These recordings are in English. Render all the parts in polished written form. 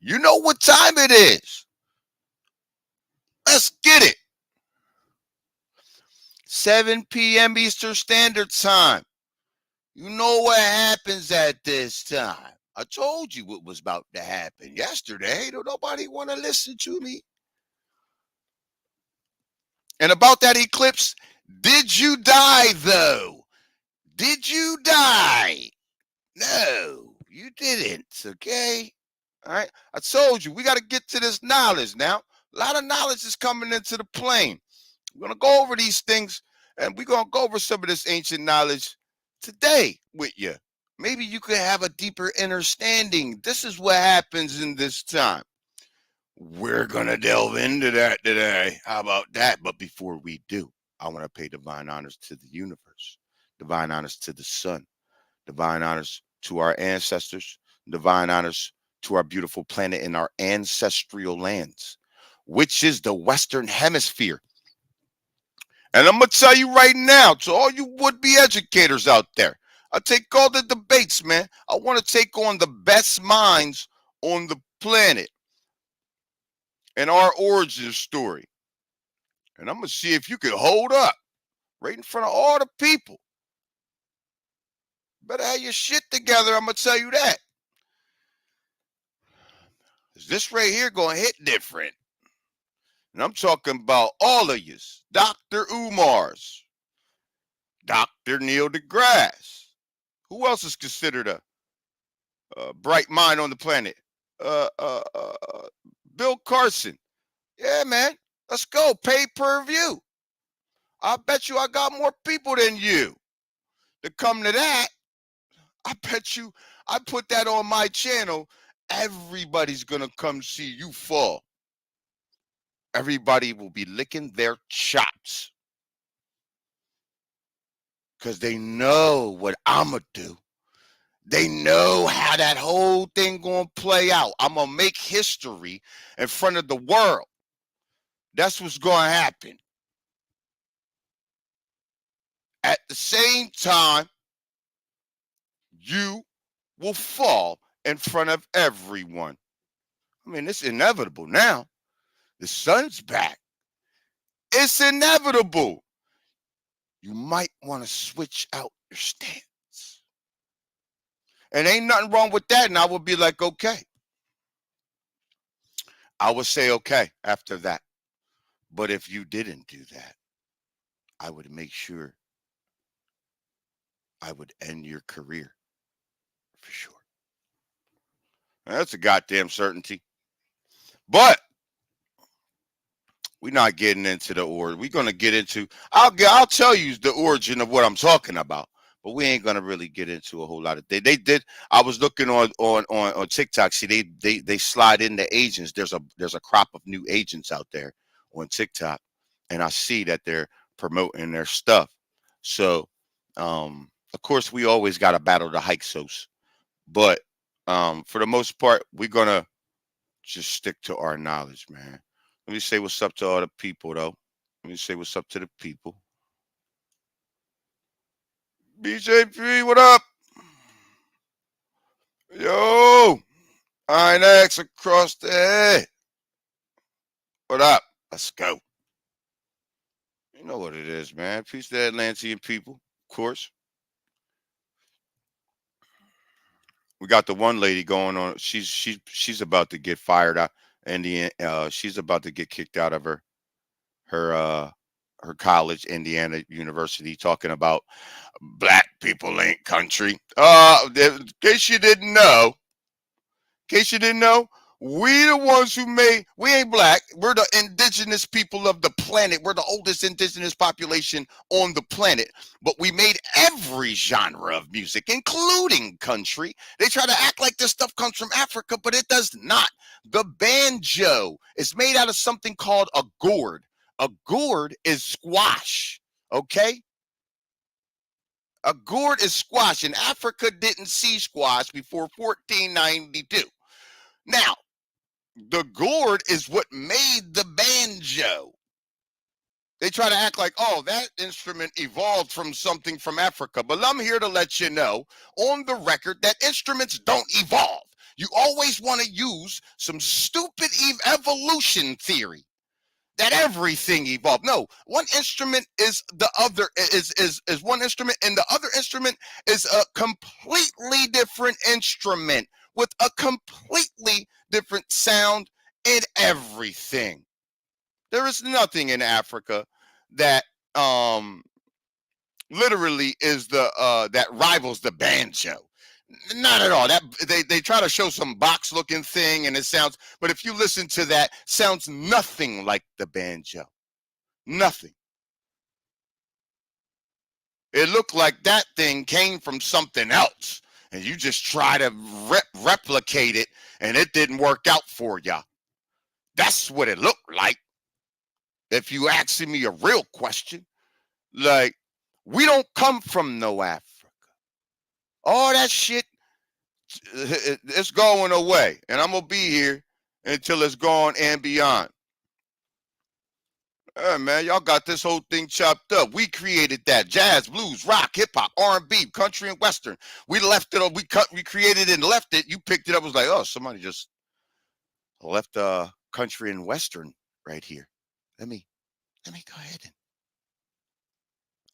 You know what time it is. Let's get it. 7 p.m. Eastern Standard Time. You know what happens at this time. I told you what was about to happen yesterday. Don't nobody want to listen to me. And about that eclipse, did you die though? Did you die? No, you didn't, okay? All right. I told you, we got to get to this knowledge now. A lot of knowledge is coming into the plane. We're going to go over these things, and we're going to go over some of this ancient knowledge today with you. Maybe you could have a deeper understanding. This is what happens in this time. We're going to delve into that today. How about that? But before we do, I want to pay divine honors to the universe, divine honors to the sun, divine honors to our ancestors, divine honors to our beautiful planet and our ancestral lands, which is the Western Hemisphere. And I'm going to tell you right now, to all you would-be educators out there, I take all the debates, man. I want to take on the best minds on the planet and our origin story. And I'm going to see if you can hold up right in front of all the people. Better have your shit together, I'm going to tell you that. This right here going to hit different. And I'm talking about all of yous. Dr. Umars, Dr. Neil deGrasse. Who else is considered a bright mind on the planet? Bill Carson. Yeah, man. Let's go. Pay per view. I bet you I got more people than you. To come to that, I bet you I put that on my channel. Everybody's going to come see you fall. Everybody will be licking their chops. Because they know what I'm going to do. They know how that whole thing going to play out. I'm going to make history in front of the world. That's what's going to happen. At the same time, you will fall in front of everyone. I mean, it's inevitable now. The sun's back. It's inevitable. You might want to switch out your stance. And ain't nothing wrong with that. And I would be like, okay. I would say, okay, after that. But if you didn't do that, I would make sure I would end your career for sure. That's a goddamn certainty. But we're not getting into the origin. We're going to get into, I'll tell you the origin of what I'm talking about. But we ain't gonna really get into a whole lot of. They did. I was looking on TikTok. See, they slide in the agents. There's a crop of new agents out there on TikTok, and I see that they're promoting their stuff. So, of course, we always got to battle the Hyksos, but for the most part, we're gonna just stick to our knowledge, man. Let me say what's up to all the people, though. Let me say what's up to the people. BJP, what up? Yo, INX across the head. What up? Let's go. You know what it is, man. Peace to the Atlantean people, of course. We got the one lady going on. She's about to get fired out, and she's about to get kicked out of her college, Indiana University, talking about black people ain't country. In case you didn't know, we the ones who made, we ain't black. We're the indigenous people of the planet. We're the oldest indigenous population on the planet. But we made every genre of music, including country. They try to act like this stuff comes from Africa, but it does not. The banjo is made out of something called a gourd. A gourd is squash, okay? A gourd is squash, and Africa didn't see squash before 1492. Now, the gourd is what made the banjo. They try to act like, oh, that instrument evolved from something from Africa. But I'm here to let you know, on the record, that instruments don't evolve. You always want to use some stupid evolution theory that everything evolved. No, one instrument is the other is one instrument, and the other instrument is a completely different instrument with a completely different sound and everything. There is nothing in Africa that literally is the that rivals the banjo. Not at all. That they try to show some box looking thing and it sounds, but if you listen to that, sounds nothing like the banjo. Nothing. It looked like that thing came from something else and you just try to replicate it and it didn't work out for you. That's what it looked like. If you asking me a real question, like, we don't come from no Africa. All that shit, it's going away, and I'm gonna be here until it's gone and beyond. Man, y'all got this whole thing chopped up. We created that: jazz, blues, rock, hip hop, R&B, country, and western. We left it. We created it and left it. You picked it up. It was like, oh, somebody just left country and western right here. Let me go ahead and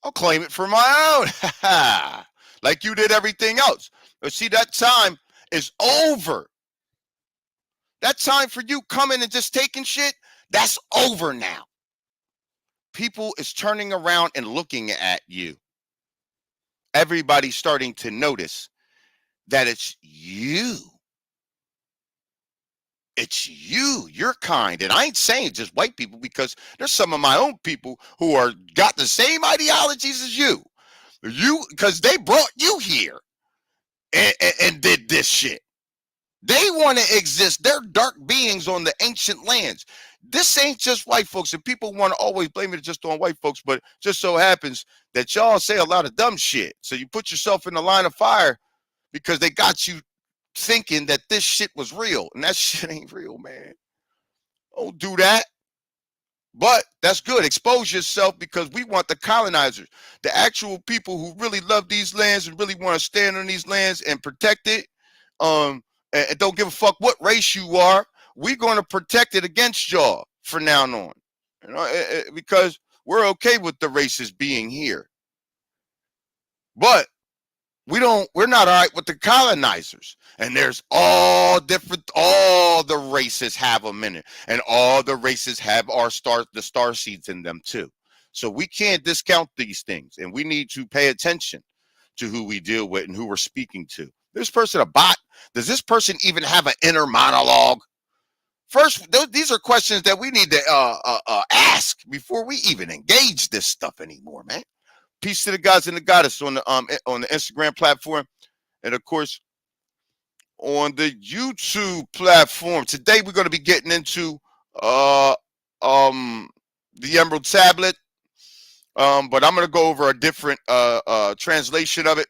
I'll claim it for my own. Like you did everything else. But see, that time is over. That time for you coming and just taking shit, that's over now. People is turning around and looking at you. Everybody's starting to notice that it's you. It's you, your kind. And I ain't saying just white people, because there's some of my own people who are got the same ideologies as you. Because they brought you here and did this shit. They want to exist. They're dark beings on the ancient lands. This ain't just white folks, and people want to always blame it just on white folks, but just so happens that y'all say a lot of dumb shit. So you put yourself in the line of fire because they got you thinking that this shit was real, and that shit ain't real, man. Don't do that. But that's good. Expose yourself, because we want the colonizers, the actual people who really love these lands and really want to stand on these lands and protect it. And don't give a fuck what race you are. We're going to protect it against y'all from now on, because we're okay with the races being here. But we're not all right with the colonizers. And there's all the races have them in it, and all the races have the star seeds in them too. So we can't discount these things, and we need to pay attention to who we deal with and who we're speaking to. This person a bot? Does this person even have an inner monologue? First, these are questions that we need to ask before we even engage this stuff anymore, man. Peace to the gods and the goddess on the Instagram platform, and of course on the YouTube platform. Today we're going to be getting into the Emerald Tablet, but I'm going to go over a different translation of it.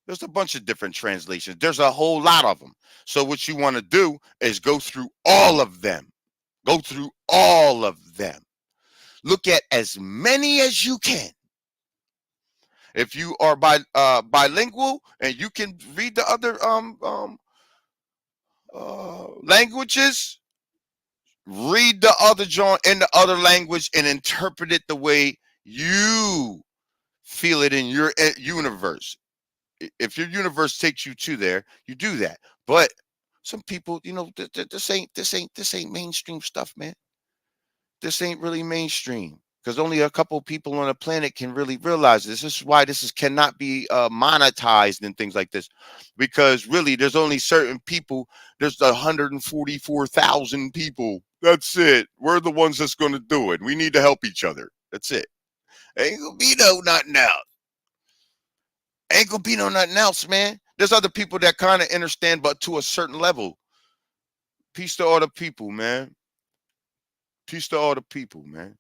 There's a bunch of different translations. There's a whole lot of them. So what you want to do is go through all of them. Go through all of them. Look at as many as you can. If you are bilingual and you can read the other languages, read the other joint in the other language and interpret it the way you feel it in your universe. If your universe takes you to there, you do that. But some people, this ain't mainstream stuff, man. This ain't really mainstream, because only a couple people on the planet can really realize this. This is why cannot be monetized and things like this, because really there's only certain people. There's 144,000 people. That's it. We're the ones that's going to do it. We need to help each other. That's it. Ain't gonna be no nothing else. Ain't gonna be no nothing else, man. There's other people that kind of understand, but to a certain level. Peace to all the people, man. Peace to all the people, man.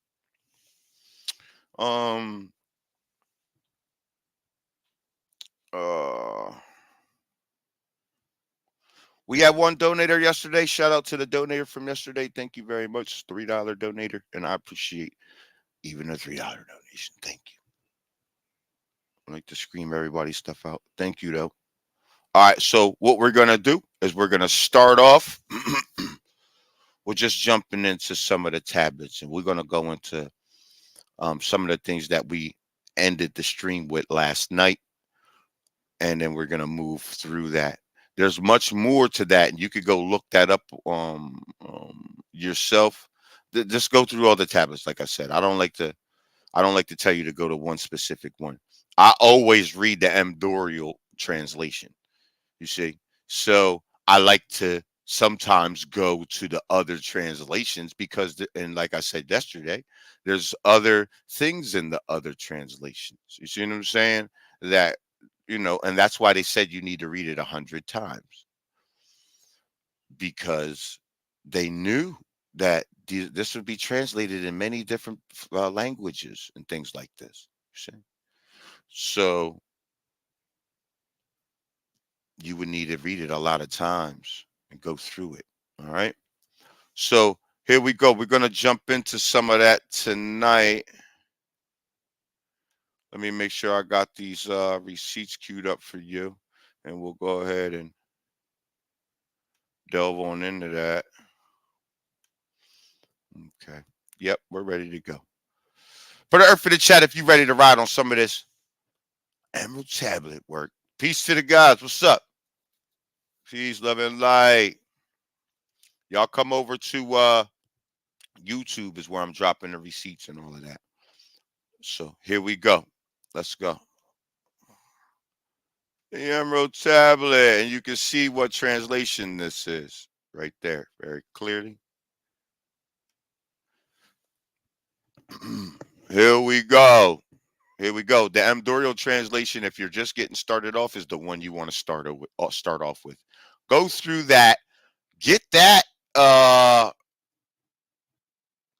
We had one donator yesterday. Shout out to the donator from yesterday. Thank you very much. $3 donator, and I appreciate even a $3 donation. Thank you. I like to scream everybody's stuff out. Thank you, though. All right. So what we're gonna do is we're gonna start off. We're just jumping into some of the tablets, and we're gonna go into some of the things that we ended the stream with last night, and then we're gonna move through that. There's much more to that, and you could go look that up yourself. Just go through all the tablets. Like I said, I don't like to tell you to go to one specific one. I always read the Amdorial translation. You see, so I like to sometimes go to the other translations because, and like I said yesterday, there's other things in the other translations. You see what I'm saying? That and that's why they said you need to read it 100 times because they knew that this would be translated in many different languages and things like this. You see? So you would need to read it a lot of times and go through it. All right. So here we go. We're going to jump into some of that tonight. Let me make sure I got these receipts queued up for you. And we'll go ahead and delve on into that. Okay. Yep, we're ready to go. Put an earth in the chat if you're ready to ride on some of this Emerald Tablet work. Peace to the guys. What's up? Peace, love, and light. Y'all come over to YouTube is where I'm dropping the receipts and all of that. So here we go. Let's go. The Emerald Tablet, and you can see what translation this is right there very clearly. Here we go. Here we go. The Amdorial translation, if you're just getting started off, is the one you want to start off with. Go through that, get that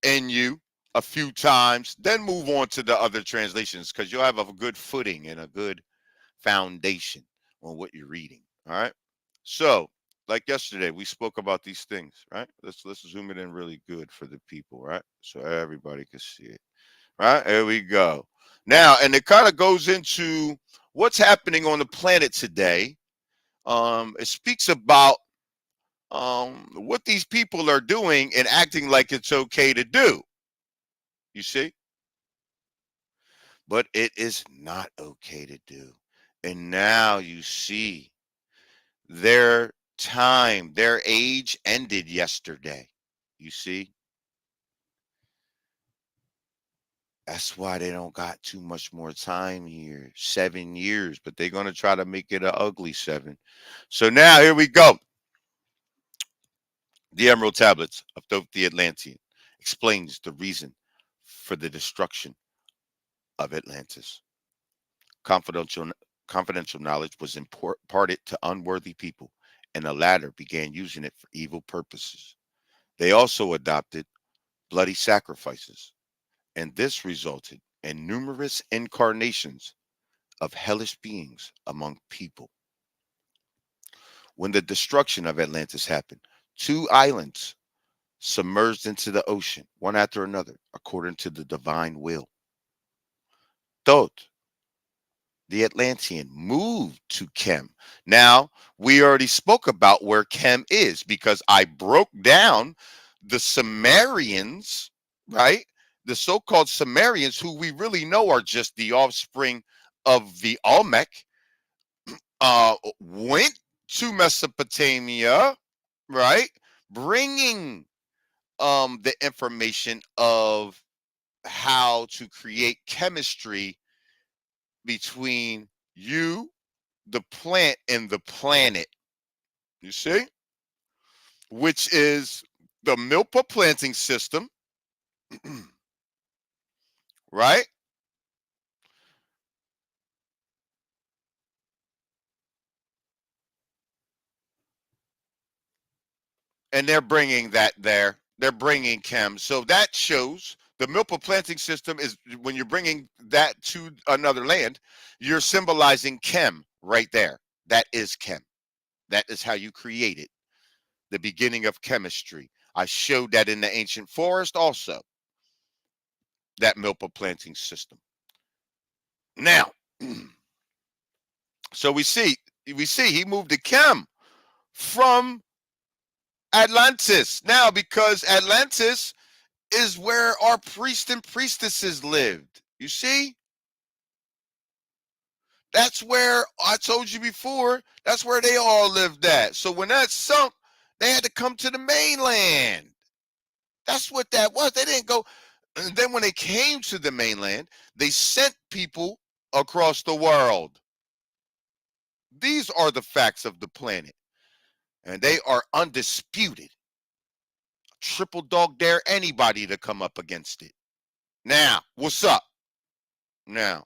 in you a few times, then move on to the other translations because you'll have a good footing and a good foundation on what you're reading. All right. So, like yesterday, we spoke about these things, right? Let's zoom it in really good for the people, right? So everybody can see it. Right? There we go. Now, and it kind of goes into what's happening on the planet today. It speaks about what these people are doing and acting like it's okay to do. You see? But it is not okay to do. And now you see their time, their age ended yesterday. You see? That's why they don't got too much more time here. 7 years, but they're going to try to make it an ugly 7. So now here we go. The Emerald Tablets of Thoth the Atlantean explains the reason for the destruction of Atlantis. Confidential, confidential knowledge was imparted to unworthy people, and the latter began using it for evil purposes. They also adopted bloody sacrifices, and this resulted in numerous incarnations of hellish beings among people. When the destruction of Atlantis happened, 2 islands submerged into the ocean, one after another, according to the divine will. Thoth, the Atlantean, moved to Kem. Now, we already spoke about where Kem is because I broke down the Sumerians, right? The so-called Sumerians, who we really know are just the offspring of the Olmec, went to Mesopotamia, right? Bringing the information of how to create chemistry between you, the plant, and the planet. You see? Which is the Milpa planting system, right? And they're bringing that there. They're bringing chem. So that shows the Milpa planting system is when you're bringing that to another land, you're symbolizing chem right there. That is chem. That is how you create it. The beginning of chemistry. I showed that in the ancient forest also, that Milpa planting system. Now, so we see, we see he moved to Chem from Atlantis. Now, because Atlantis is where our priests and priestesses lived. You see? That's where I told you before, that's where they all lived at. So when that sunk, they had to come to the mainland. That's what that was. They didn't go. And then when they came to the mainland, they sent people across the world. These are the facts of the planet, and they are undisputed. Triple dog dare anybody to come up against it. Now, what's up? Now,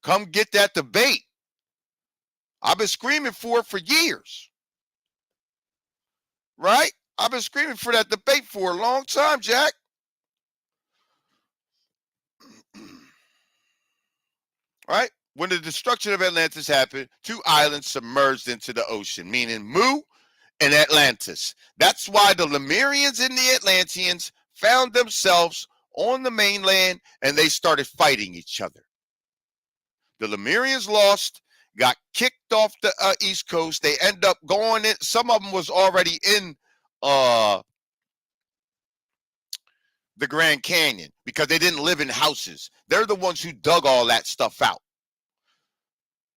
come get that debate. I've been screaming for it for years. Right? I've been screaming for that debate for a long time, Jack. Right? When the destruction of Atlantis happened, two islands submerged into the ocean, meaning Mu and Atlantis. That's why the Lemurians and the Atlanteans found themselves on the mainland and they started fighting each other. The Lemurians lost, got kicked off the East Coast. They end up going in. Some of them was already in the Grand Canyon because they didn't live in houses. They're the ones who dug all that stuff out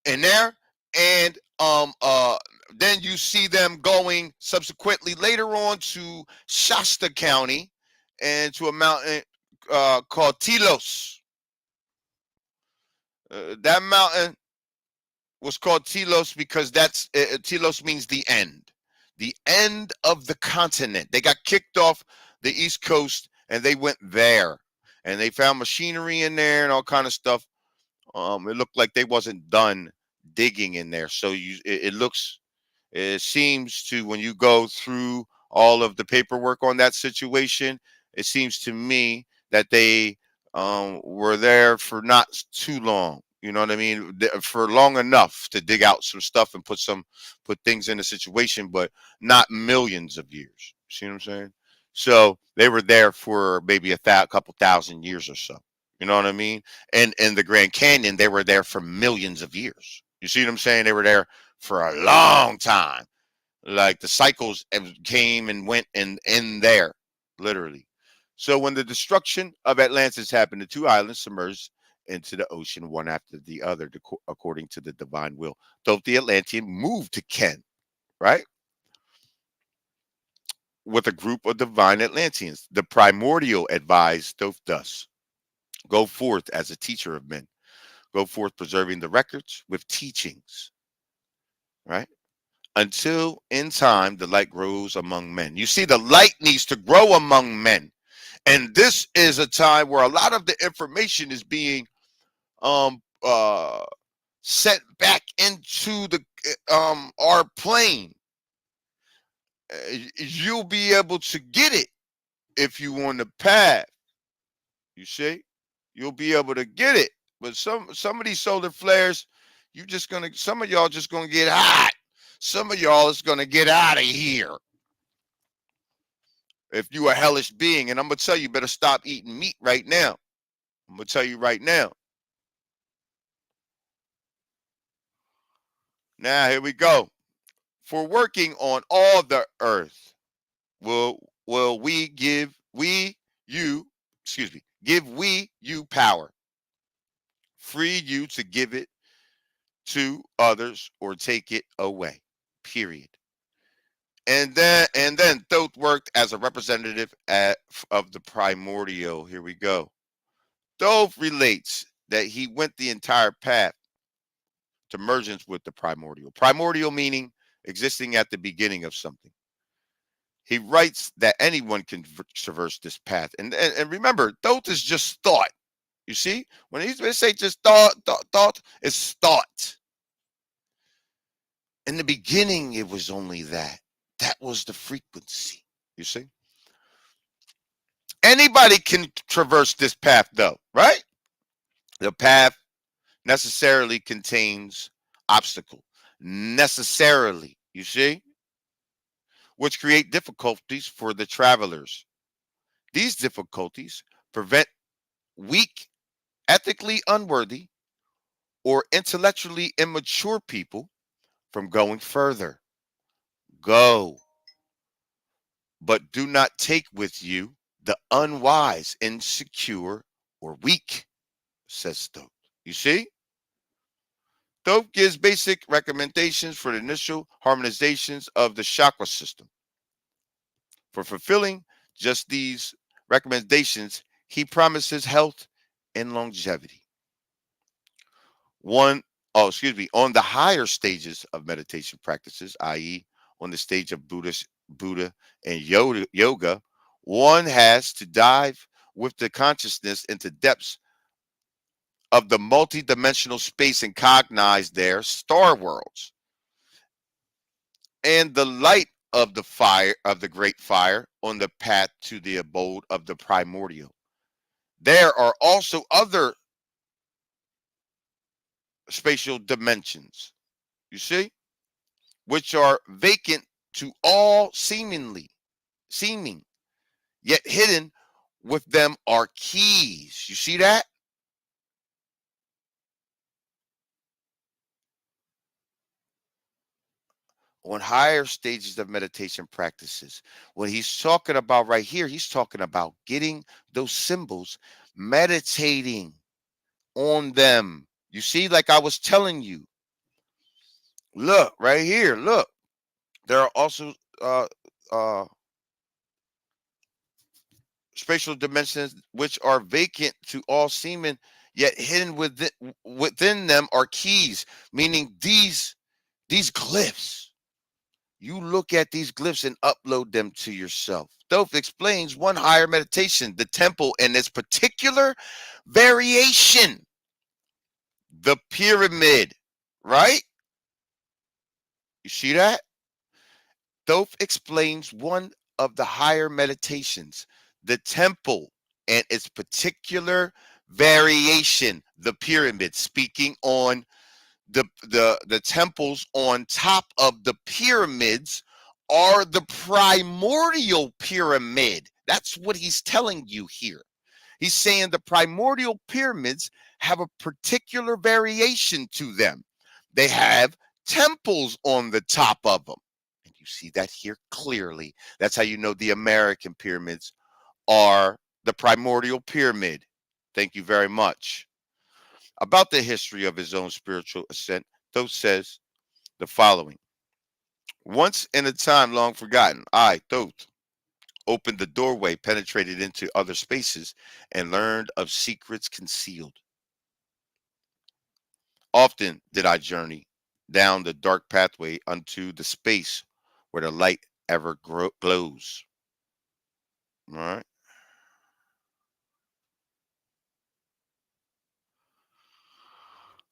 in there. And then you see them going subsequently later on to Shasta County and to a mountain called Telos. That mountain was called Telos because that's Telos means the end of the continent. They got kicked off the East Coast and they went there, and they found machinery in there and all kind of stuff. It looked like they wasn't done digging in there, so it seems to, when you go through all of the paperwork on that situation, it seems to me that they were there for not too long. You know what I mean? For long enough to dig out some stuff and put things in the situation, but not millions of years. See what I'm saying? So they were there for maybe a couple thousand years or so. You know what I mean? And in the Grand Canyon, they were there for millions of years. You see what I'm saying? They were there for a long time. Like the cycles came and went in there, literally. So when the destruction of Atlantis happened, the two islands submerged into the ocean, one after the other, according to the divine will. Thoth the Atlantean moved to Ken, right, with a group of divine Atlanteans. The primordial advised Thoth thus: go forth as a teacher of men. Go forth preserving the records with teachings, right? Until in time the light grows among men. You see, the light needs to grow among men. And this is a time where a lot of the information is being um uh sent back into the our plane. You'll be able to get it if you on the path. You see, you'll be able to get it. But some of these solar flares, some of y'all just gonna get hot. Some of y'all is gonna get out of here if you a hellish being. And I'm gonna tell you, better stop eating meat right now. I'm gonna tell you right now. Now here we go. For working on all the earth, will we give we you excuse me give we you power, free you to give it to others or take it away, period. And then Thoth worked as a representative of the primordial. Here we go. Thoth relates that he went the entire path to mergence with the primordial. Primordial meaning existing at the beginning of something. He writes that anyone can traverse this path. And remember, Thoth is just thought. You see, when they say just thought, it's thought. In the beginning, it was only that. That was the frequency. You see, anybody can traverse this path, though, right? The path necessarily contains obstacle, necessarily. You see, which create difficulties for the travelers. These difficulties prevent weak, ethically unworthy, or intellectually immature people from going further. Go, but do not take with you the unwise, insecure, or weak, says Thoth. You see? Thoth gives basic recommendations for the initial harmonizations of the chakra system. For fulfilling just these recommendations, he promises health and longevity. One, oh, excuse me, on the higher stages of meditation practices, i.e., on the stage of Buddha and yoga, one has to dive with the consciousness into depths of the multidimensional space and cognize their star worlds and the light of the fire of the great fire on the path to the abode of the primordial. There are also other spatial dimensions, you see, which are vacant to all seeming, yet hidden with them are keys. You see that? On higher stages of meditation practices. What he's talking about right here, he's talking about getting those symbols, meditating on them. You see, like I was telling you, look right here, look. There are also uh, spatial dimensions which are vacant to all seeming, yet hidden within them are keys, meaning these glyphs. You look at these glyphs and upload them to yourself. Thoth explains one higher meditation, the temple, and its particular variation, the pyramid, right? You see that? Thoth explains one of the higher meditations, the temple, and its particular variation, the pyramid, speaking on the temples on top of the pyramids are the primordial pyramid. That's what he's telling you here. He's saying the primordial pyramids have a particular variation to them. They have temples on the top of them. And you see that here clearly. That's how you know the American pyramids are the primordial pyramid. Thank you very much. About the history of his own spiritual ascent, Thoth says the following. Once in a time long forgotten, I, Thoth, opened the doorway, penetrated into other spaces, and learned of secrets concealed. Often did I journey down the dark pathway unto the space where the light ever glows. All right.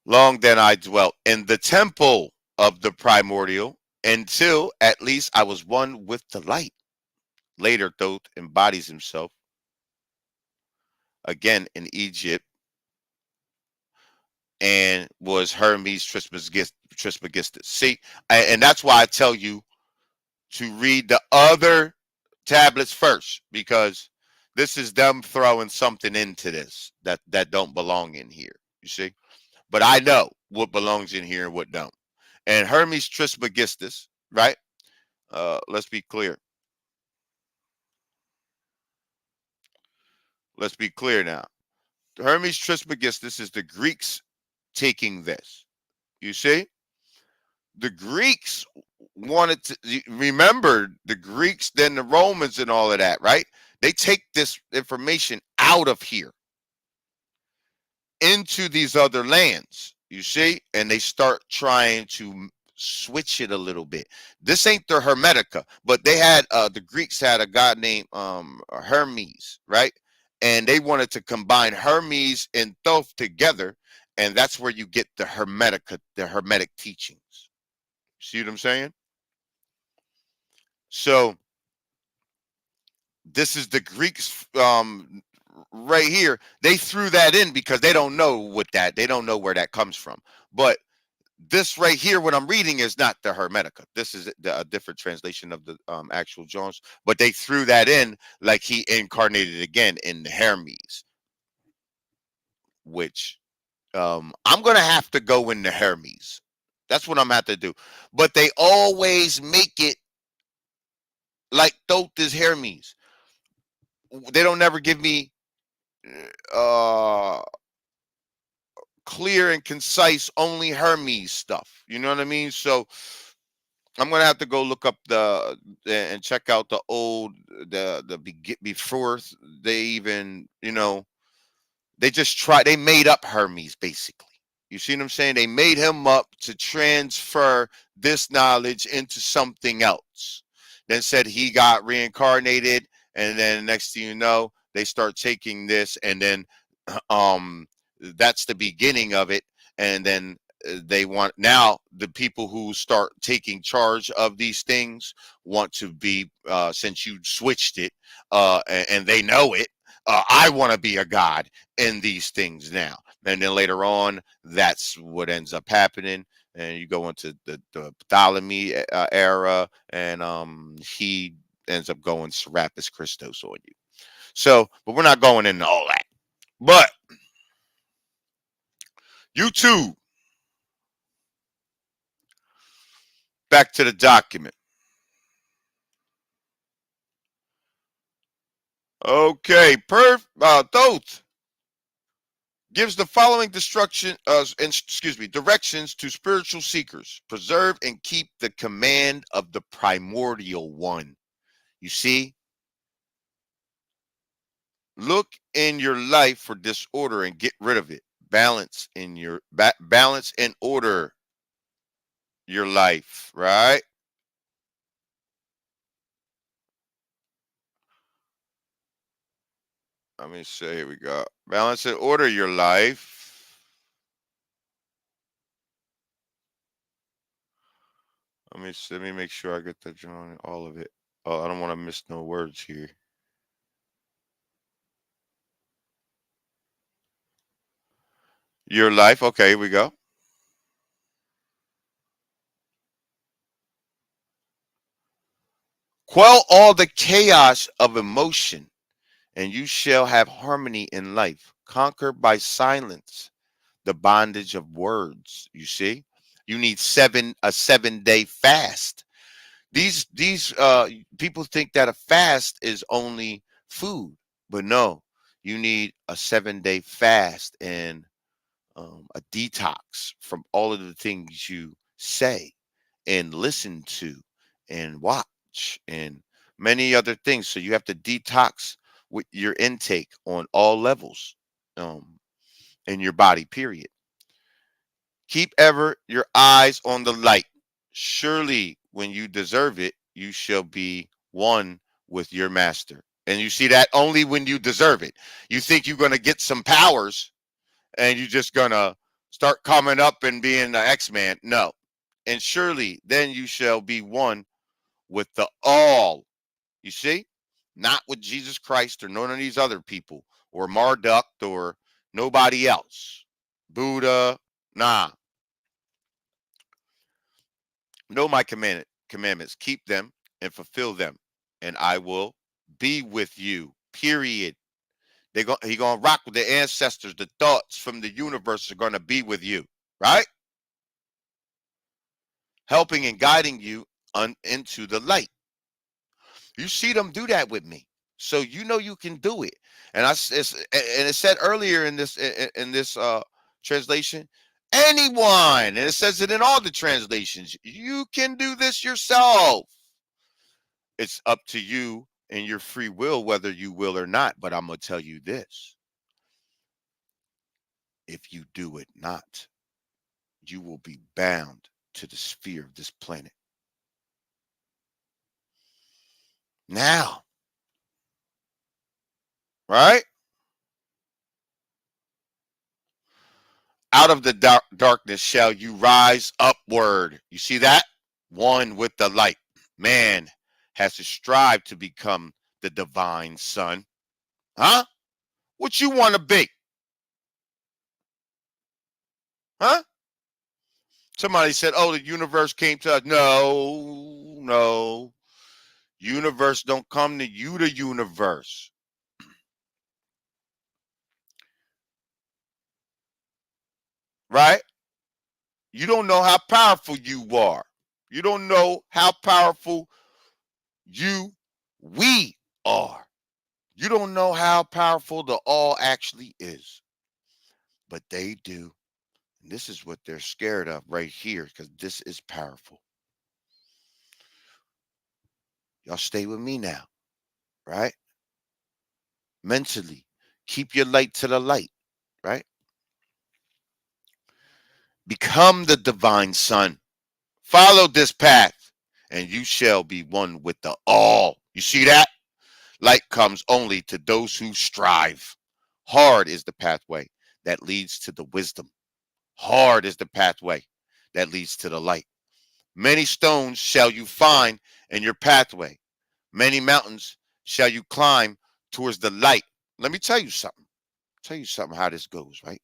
Long then I dwelt in the temple of the primordial until at least I was one with the light. Later, Thoth embodies himself again in Egypt and was Hermes Trismegistus. See, and that's why I tell you to read the other tablets first, because this is them throwing something into this that don't belong in here. You see, but I know what belongs in here and what don't. And Hermes Trismegistus, right? Let's be clear. Let's be clear now. Hermes Trismegistus is the Greeks taking this. You see, the Greeks wanted to remember the Greeks, then the Romans, and all of that, right? They take this information out of here into these other lands, you see, and they start trying to switch it a little bit. This ain't the Hermetica, but they had the Greeks had a god named Hermes, right? And they wanted to combine Hermes and Thoth together, and that's where you get the Hermetica, the Hermetic teachings. See what I'm saying? So this is the Greeks right here. They threw that in because they don't know they don't know where that comes from. But this right here, what I'm reading is not the Hermetica. This is a different translation of the actual Jones, but they threw that in like he incarnated again in the Hermes, which I'm gonna have to go into Hermes. That's what I'm gonna have to do. But they always make it like Thoth is Hermes. They don't never give me uh clear and concise only Hermes stuff. You know what I mean? So I'm gonna have to go look up and check out the old before they even they just they made up Hermes basically. You see what I'm saying? They made him up to transfer this knowledge into something else. Then said he got reincarnated, and then next thing you know, they start taking this, and then um that's the beginning of it. And then they want now the people who start taking charge of these things want to be since you switched it and they know it. I want to be a god in these things now. And then later on, that's what ends up happening. And you go into the Ptolemy era, and he ends up going Serapis Christos on you. So, but we're not going into all that. But YouTube, back to the document. Okay, Thoth gives the following directions to spiritual seekers: preserve and keep the command of the primordial one. You see, look in your life for disorder and get rid of it. Balance and order your life, right? Let me say, here we go. Balance and order your life. Let me make sure I get that drawing, all of it. Oh, I don't want to miss no words here. Your life. Okay, here we go. Quell all the chaos of emotion, and you shall have harmony in life. Conquer by silence the bondage of words. You see, you need a 7 day fast. These people think that a fast is only food, but no, you need a 7 day fast and a detox from all of the things you say and listen to and watch and many other things. So you have to detox with your intake on all levels in your body, period. Keep ever your eyes on the light. Surely when you deserve it, you shall be one with your master. And you see that only when you deserve it. You think you're going to get some powers and you're just going to start coming up and being the X-Man. No. And surely then you shall be one with the all. You see? Not with Jesus Christ or none of these other people or Marduk or nobody else. Buddha, nah. Know my commandments, keep them and fulfill them, and I will be with you. Period. He gonna rock with the ancestors. The thoughts from the universe are gonna be with you, right? Helping and guiding you into the light. You see them do that with me, so you know you can do it. And it said earlier in this translation, anyone, and it says it in all the translations. You can do this yourself. It's up to you and your free will whether you will or not. But I'm going to tell you this: if you do it not, you will be bound to the sphere of this planet. Now, right? Out of the darkness shall you rise upward. You see that? One with the light. Man has to strive to become the divine son. Huh? What you want to be? Huh? Somebody said, oh, the universe came to us. No, no. Universe don't come to you, the universe. right? You don't know how powerful you are. You don't know how powerful we are. You don't know how powerful the all actually is, but they do. And this is what they're scared of right here, because this is powerful. Y'all stay with me now, right? Mentally, keep your light to the light, right? Become the divine son. Follow this path, and you shall be one with the all. You see that? Light comes only to those who strive. Hard is the pathway that leads to the wisdom. Hard is the pathway that leads to the light. Many stones shall you find in your pathway. Many mountains shall you climb towards the light. Let me tell you something. Tell you something how this goes, right?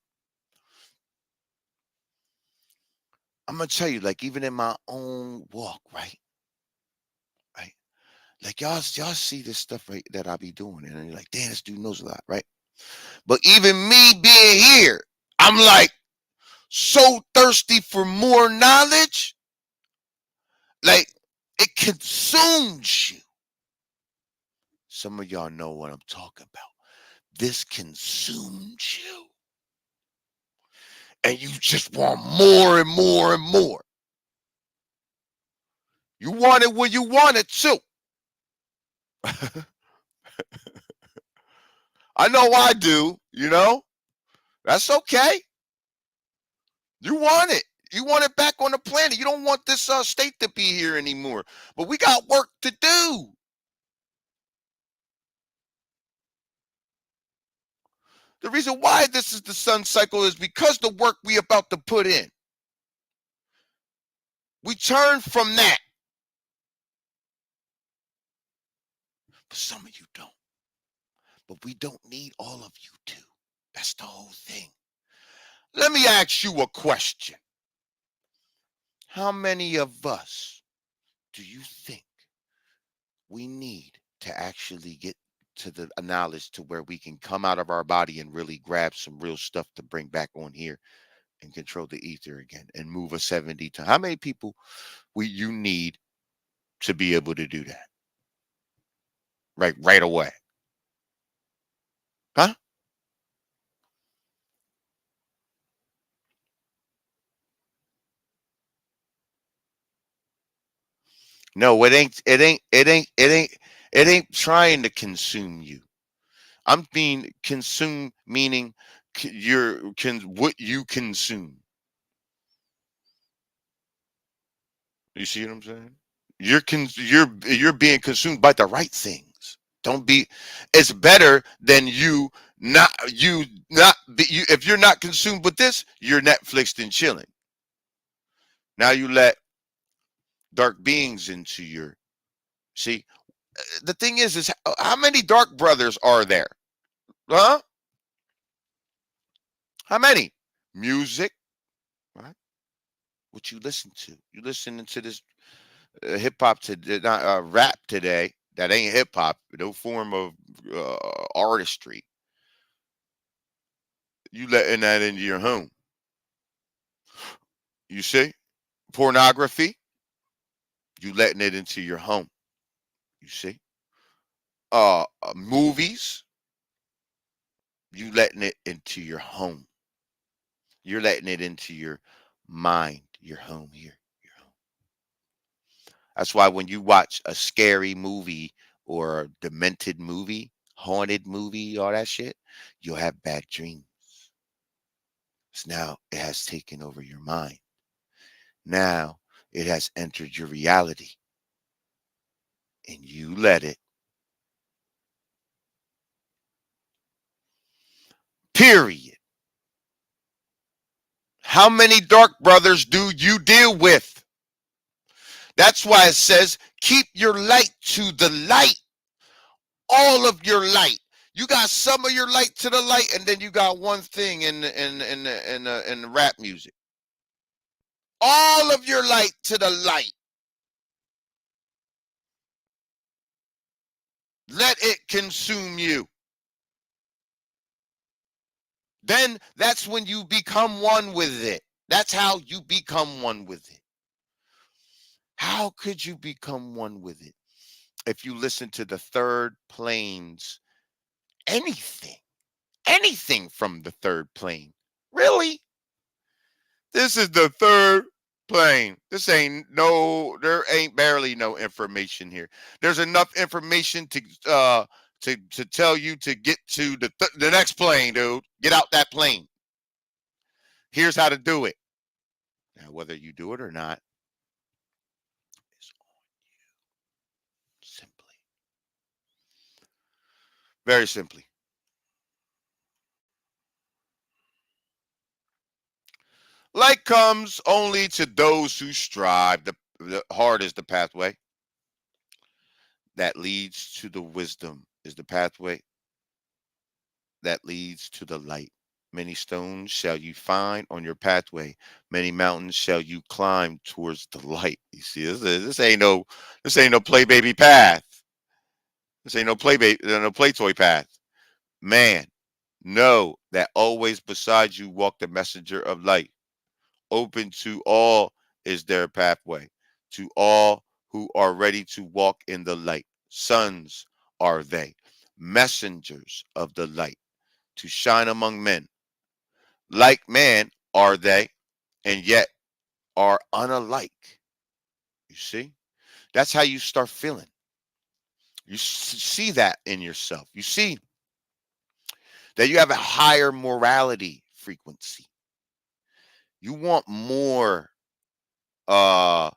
I'm gonna tell you, like, even in my own walk, right? Right? Like y'all see this stuff right that I be doing, and you're like, damn, this dude knows a lot, right? But even me being here, I'm like so thirsty for more knowledge, like it consumes you. Some of y'all know what I'm talking about. This consumes you, and you just want more and more and more. You want it when you want it too. I know I do, you know? That's okay. You want it. You want it back on the planet. You don't want this state to be here anymore. But we got work to do. The reason why this is the sun cycle is because the work we about to put in. We turn from that. But some of you don't. But we don't need all of you to. That's the whole thing. Let me ask you a question. How many of us do you think we need to actually get to the knowledge to where we can come out of our body and really grab some real stuff to bring back on here and control the ether again and move a 70 to how many people you need to be able to do that right away? Huh? No, it ain't trying to consume you. I'm being consumed, meaning what you consume. You see what I'm saying? You're being consumed by the right things. Don't be. It's better than you if you're not consumed with this, you're Netflixed and chilling. Now you let dark beings into your. See, the thing is how many dark brothers are there? Huh? How many? Music, right? What you listen to? You listening to this hip hop to not rap today? That ain't hip hop. No form of artistry. You letting that into your home. You see, pornography. You letting it into your home. You see, movies. You letting it into your home. You're letting it into your mind, your home here. Your home. That's why when you watch a scary movie or a demented movie, haunted movie, all that shit, you'll have bad dreams. So now it has taken over your mind. Now it has entered your reality and you let it. Period. How many dark brothers do you deal with? That's why it says keep your light to the light. All of your light. You got some of your light to the light, and then you got one thing in the rap music. All of your light to the light. Let it consume you. Then that's when you become one with it. That's how you become one with it. How could you become one with it? If you listen to the third planes, anything, anything from the third plane. Really? This is the third plane. This ain't no, there ain't barely no information here. There's enough information to tell you to get to the next plane, dude. Get out that plane. Here's how to do it. Now, whether you do it or not is simply, very simply. Light comes only to those who strive. The heart is the pathway that leads to the wisdom, is the pathway that leads to the light. Many stones shall you find on your pathway. Many mountains shall you climb towards the light. You see, this ain't no play baby path. This ain't no play toy path. Man, know that always beside you walk the messenger of light. Open to all is their pathway. To all who are ready to walk in the light. Sons are they, messengers of the light, to shine among men. Like man are they, and yet are unalike. You see? That's how you start feeling. You see that in yourself. You see that you have a higher morality frequency. You want more uh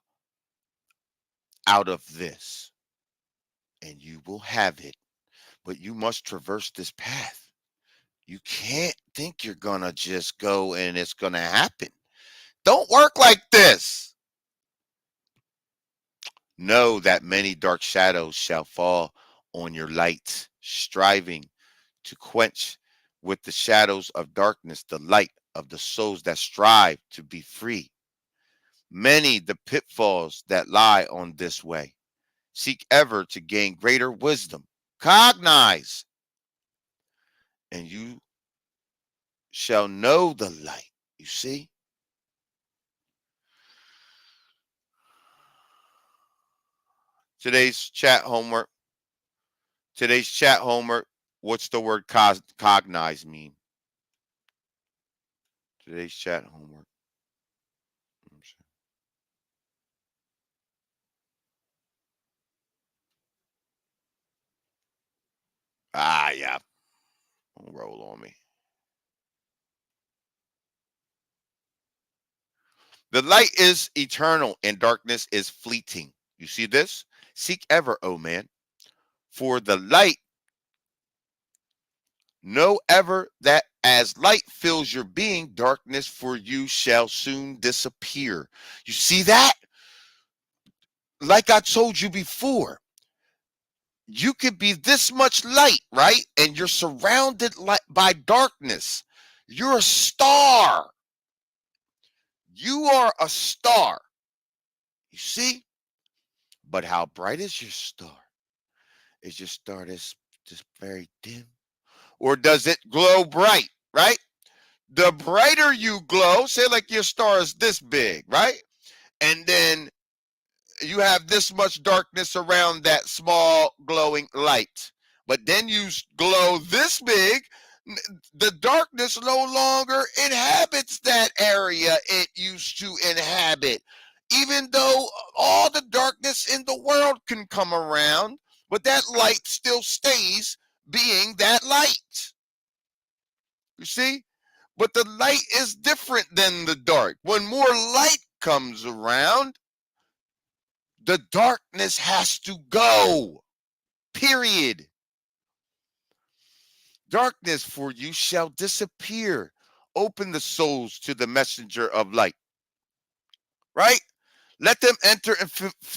out of this, and you will have it. But you must traverse this path. You can't think you're gonna just go and it's gonna happen. Don't work like this. Know that many dark shadows shall fall on your light, striving to quench with the shadows of darkness the light of the souls that strive to be free. Many the pitfalls that lie on this way. Seek ever to gain greater wisdom. Cognize, and you shall know the light. You see? Today's chat homework. Today's chat homework. What's the word cognize mean? Today's chat homework. Ah, yeah. Don't roll on me. The light is eternal and darkness is fleeting. You see this? Seek ever, O man, for the light. Know ever that as light fills your being, darkness for you shall soon disappear. You see that? Like I told you before, you could be this much light, right? And you're surrounded by darkness. You're a star. You are a star. You see? But how bright is your star? Is your star this very dim? Or does it glow bright, right? The brighter you glow, say like your star is this big, right? And then you have this much darkness around that small glowing light. But then you glow this big, the darkness no longer inhabits that area it used to inhabit. Even though all the darkness in the world can come around, but that light still stays being that light. You see? But the light is different than the dark. When more light comes around, the darkness has to go. Period. Darkness for you shall disappear. Open the souls to the messenger of light. Right? Let them enter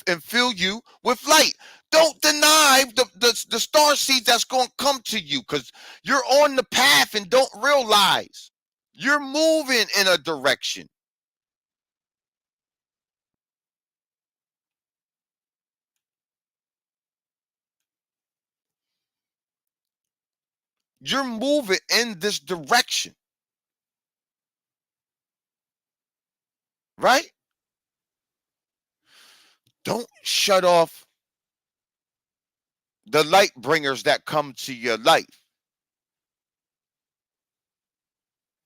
and fill you with light. Don't deny the star seed that's going to come to you, because you're on the path and don't realize you're moving in a direction. You're moving in this direction. right? Don't shut off the light bringers that come to your life.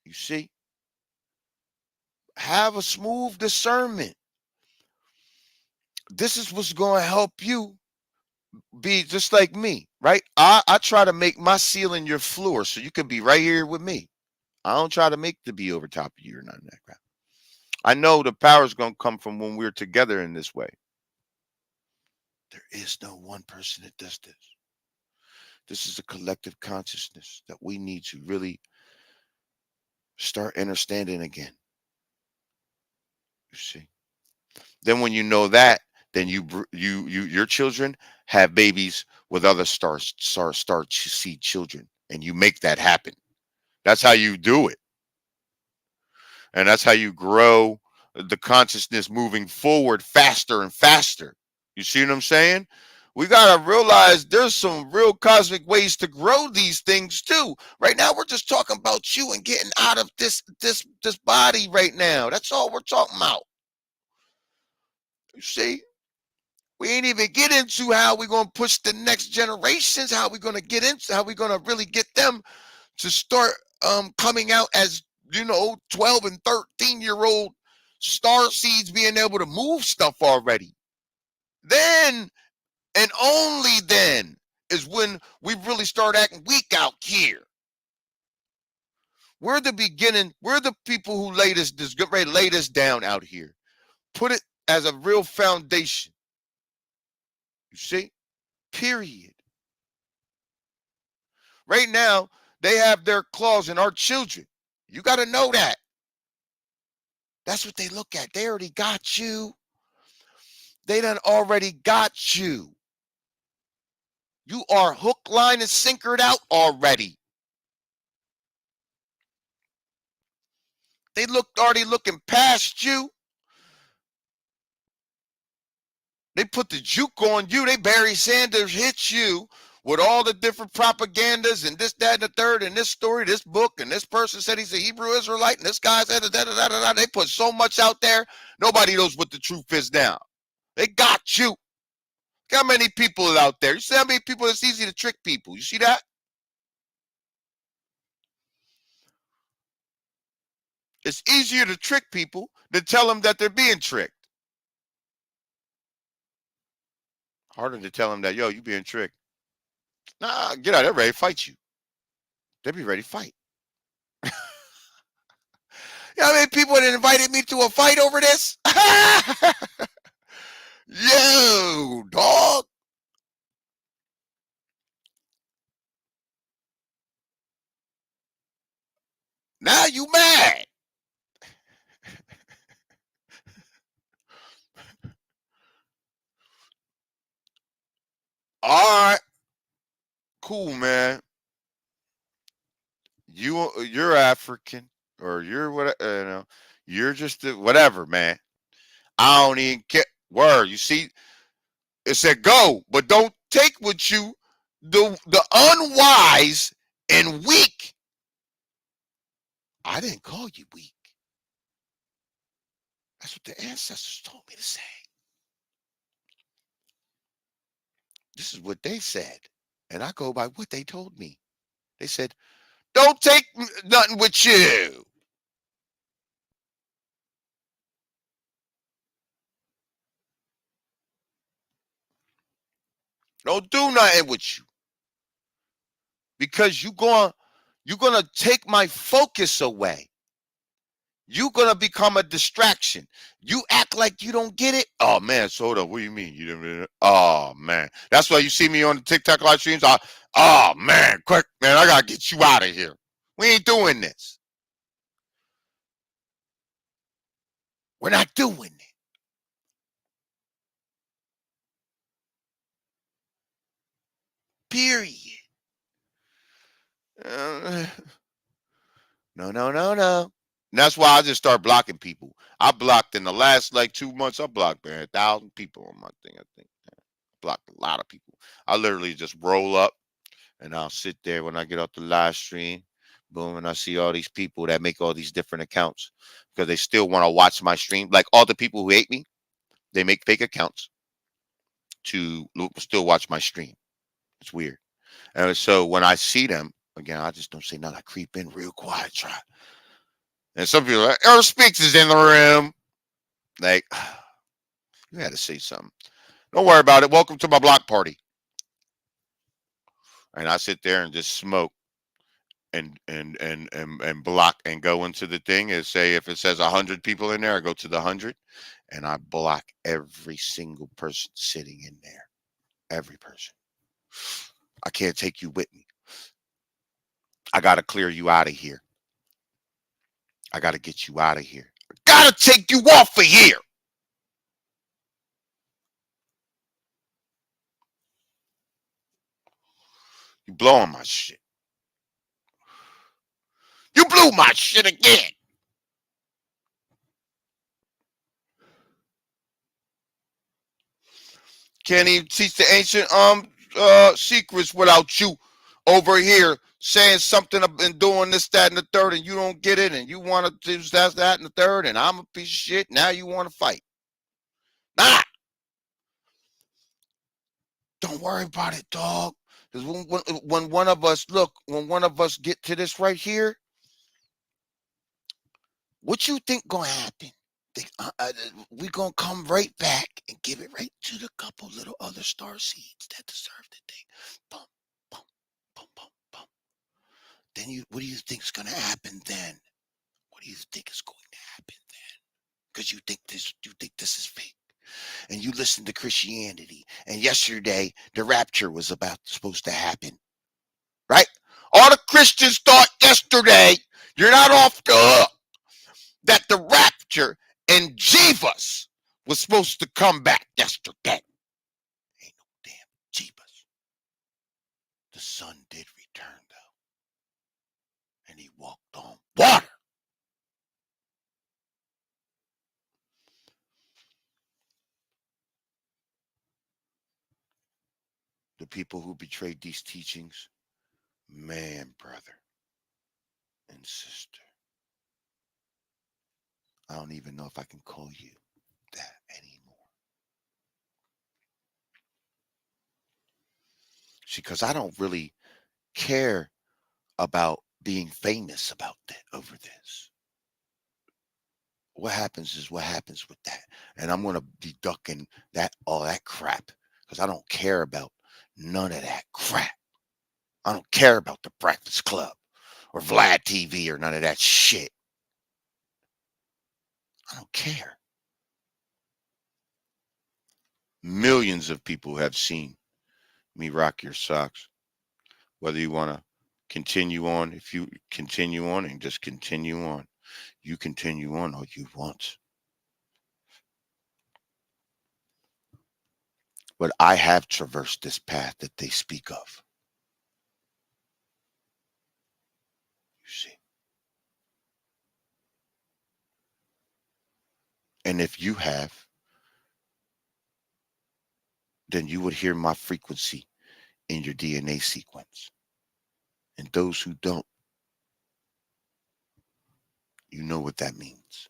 You see? Have a smooth discernment. This is what's going to help you be just like me, right? I try to make my ceiling your floor so you can be right here with me. I don't try to make to be over top of you or none of that crap. I know the power is going to come from when we're together in this way. There is no one person that does this. This is a collective consciousness that we need to really start understanding again. You see. Then when you know that, then your children have babies with other star seed children, and you make that happen. That's how you do it, and that's how you grow the consciousness moving forward faster and faster. You see what I'm saying? We gotta realize there's some real cosmic ways to grow these things too. Right now, we're just talking about you and getting out of this body right now. That's all we're talking about. You see? We ain't even get into how we're gonna push the next generations, how we're gonna get into how we're gonna really get them to start coming out as 12 and 13-year-old star seeds being able to move stuff already. Then and only then is when we really start acting weak out here. We're the beginning, we're the people who laid us this get ready to lay this down out here. Put it as a real foundation. You see? Period. Right now, they have their claws in our children. You got to know that. That's what they look at. They already got you. They done already got you. You are hook, line, and sinkered out already. They already looking past you. They put the juke on you. They Barry Sanders hit you with all the different propagandas and this, that, and the third, and this story, this book, and this person said he's a Hebrew Israelite, and this guy said da, da, da, da, da. They put so much out there, nobody knows what the truth is now. They got you. Look how many people are out there. You see how many people it's easy to trick people. You see that? It's easier to trick people than tell them that they're being tricked. Harder to tell them that, yo, you being tricked. Nah, get out. They're ready to fight you. They be ready to fight. You know how many people that invited me to a fight over this? Yo, dog. Now you mad. All right. Cool, man. You're African or you're what you're just whatever, man. I don't even care. Word, you see, it said go, but don't take with you the unwise and weak. I didn't call you weak. That's what the ancestors told me to say. This is what they said, and I go by what they told me. They said, "Don't take nothing with you. Don't do nothing with you, because you're gonna take my focus away. You're gonna become a distraction. You act like you don't get it. Oh man, so hold up. What do you mean? You didn't? Oh man, that's why you see me on the TikTok live streams. Oh man, quick man, I gotta get you out of here. We ain't doing this. We're not doing it. Period. Uh, no, no, no, no. And that's why I just start blocking people. I blocked in the last like 2 months. I blocked man 1,000 people on my thing. I think blocked a lot of people. I literally just roll up and I'll sit there when I get off the live stream. Boom, and I see all these people that make all these different accounts because they still want to watch my stream. Like all the people who hate me, they make fake accounts to still watch my stream. It's weird. And so when I see them, again, I just don't say nothing. I creep in real quiet, try. And some people are like, Earl Speaks is in the room. Like, you had to say something. Don't worry about it. Welcome to my block party. And I sit there and just smoke and block and go into the thing and say if it says 100 people in there, I go to the 100 and I block every single person sitting in there. Every person. I can't take you with me. I got to clear you out of here. I got to get you out of here. I got to take you off of here. You blowing my shit. You blew my shit again. Can't even teach the ancient secrets without you over here saying something and doing this, that, and the third, and you don't get it, and you want to do that, and the third, and I'm a piece of shit. Now you want to fight. Nah. Don't worry about it, dog. Because when one of us, look, when one of us get to this right here, what you think gonna happen? We gonna come right back and give it right to the couple little other star seeds that deserve the thing. Boom, boom, boom, boom, boom. Then what do you think's gonna happen then? What do you think is going to happen then? Because you think this is fake, and you listen to Christianity. And yesterday, the rapture was supposed to happen, right? All the Christians thought yesterday, you're not off the hook, that the rapture and Jesus was supposed to come back yesterday. Ain't no damn Jeebus. The sun did return, though. And he walked on water. The people who betrayed these teachings, man, brother and sister, I don't even know if I can call you that anymore. See, because I don't really care about being famous about that over this. What happens is what happens with that. And I'm going to be ducking all that crap because I don't care about none of that crap. I don't care about the Breakfast Club or Vlad TV or none of that shit. I don't care. Millions of people have seen me rock your socks. Whether you want to continue on, if you continue on and just continue on, you continue on all you want. But I have traversed this path that they speak of. You see. And if you have, then you would hear my frequency in your DNA sequence. And those who don't, you know what that means.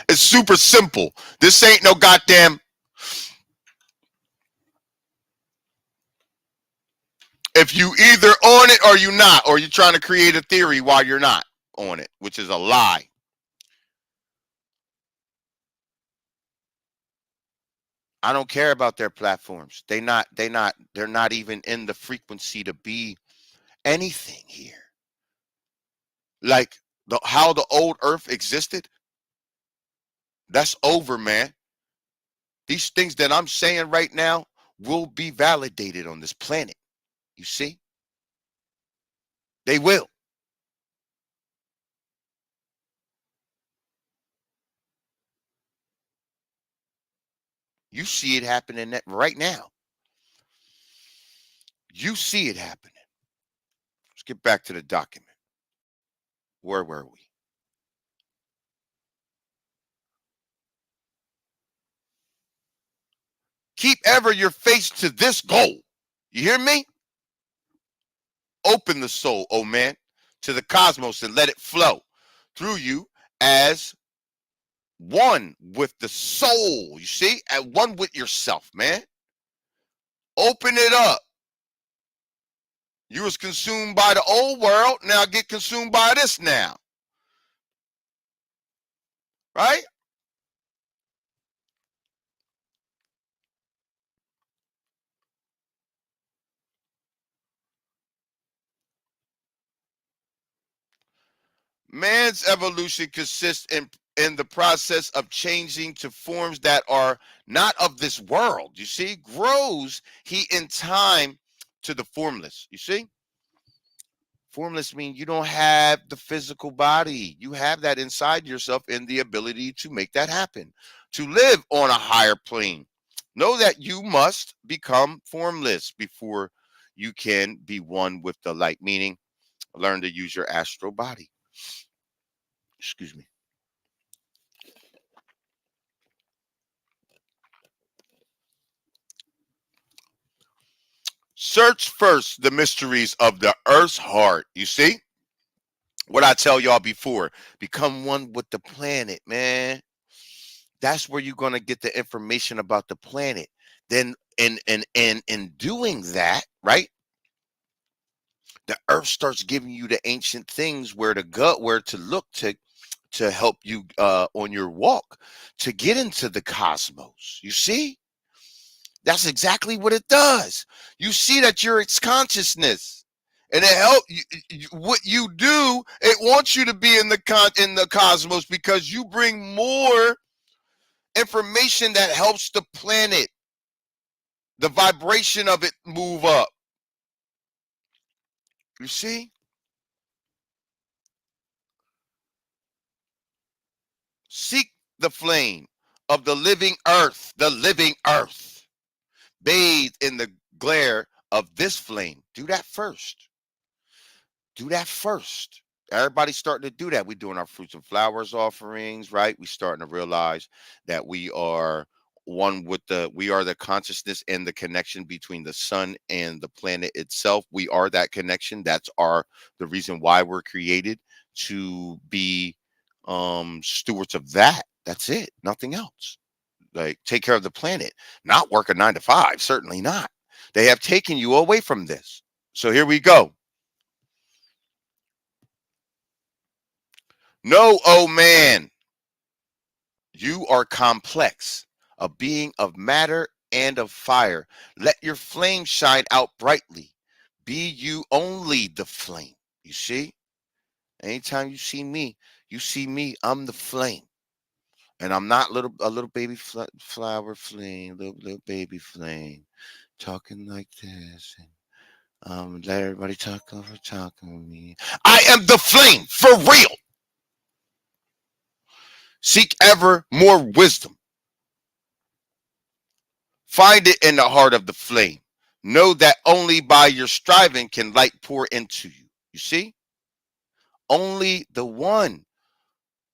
It's super simple. This ain't no goddamn. If you either on it or you not, or you're trying to create a theory while you're not on it, which is a lie. I don't care about their platforms. They're not even in the frequency to be anything here. Like how the old earth existed, that's over, man. These things that I'm saying right now will be validated on this planet. You see? They will. You see it happening right now. You see it happening. Let's get back to the document. Where were we? Keep ever your face to this goal. You hear me? Open the soul, oh man, to the cosmos and let it flow through you as one with the soul. You see, at one with yourself, man. Open it up. You was consumed by the old world, now get consumed by this now. Right? Man's evolution consists in the process of changing to forms that are not of this world. You see, grows he in time to the formless. You see, formless means you don't have the physical body. You have that inside yourself and the ability to make that happen, to live on a higher plane. Know that you must become formless before you can be one with the light, meaning learn to use your astral body. Excuse me. Search first the mysteries of the earth's heart. You see what I tell y'all before, become one with the planet, man. That's where you're going to get the information about the planet. Then in doing that, right, the earth starts giving you the ancient things where to go, where to look to help you on your walk to get into the cosmos. You see, that's exactly what it does. You see that you're its consciousness, and it help you, what you do. It wants you to be in the cosmos because you bring more information that helps the planet, the vibration of it move up. You see, seek the flame of the living earth, bathe in the glare of this flame. Do that first. Do that first. Everybody's starting to do that. We're doing our fruits and flowers offerings, right? We're starting to realize that we are one with we are the consciousness and the connection between the sun and the planet itself. We are that connection. That's the reason why we're created, to be stewards of that. That's it. Nothing else. Like, take care of the planet, not work a 9 to 5. Certainly not. They have taken you away from this. So here we go. No, oh man, you are complex, a being of matter and of fire. Let your flame shine out brightly. Be you only the flame. You see? Anytime you see me, I'm the flame. And I'm not a little baby flower flame, little baby flame, talking like this. And let everybody talk over talking with me. I am the flame for real. Seek ever more wisdom. Find it in the heart of the flame. Know that only by your striving can light pour into you. You see? Only the one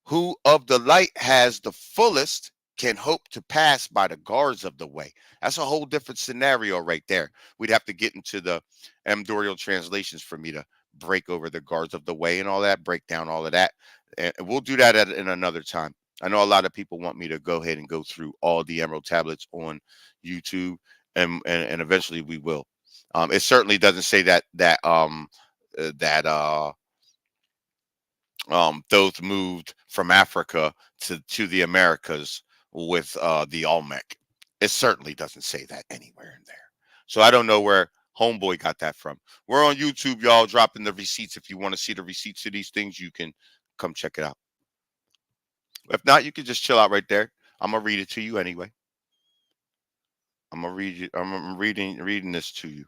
who of the light has the fullest can hope to pass by the guards of the way. That's a whole different scenario right there. We'd have to get into the Amdorial translations for me to break over the guards of the way and all that, break down all of that. And we'll do that in another time. I know a lot of people want me to go ahead and go through all the Emerald tablets on YouTube, and eventually we will. It certainly doesn't say that Thoth moved from Africa to the Americas with the Olmec. It certainly doesn't say that anywhere in there. So I don't know where Homeboy got that from. We're on YouTube, y'all, dropping the receipts. If you want to see the receipts of these things, you can come check it out. If not, you can just chill out right there. I'm gonna read it to you anyway. I'm gonna read you. I'm reading this to you.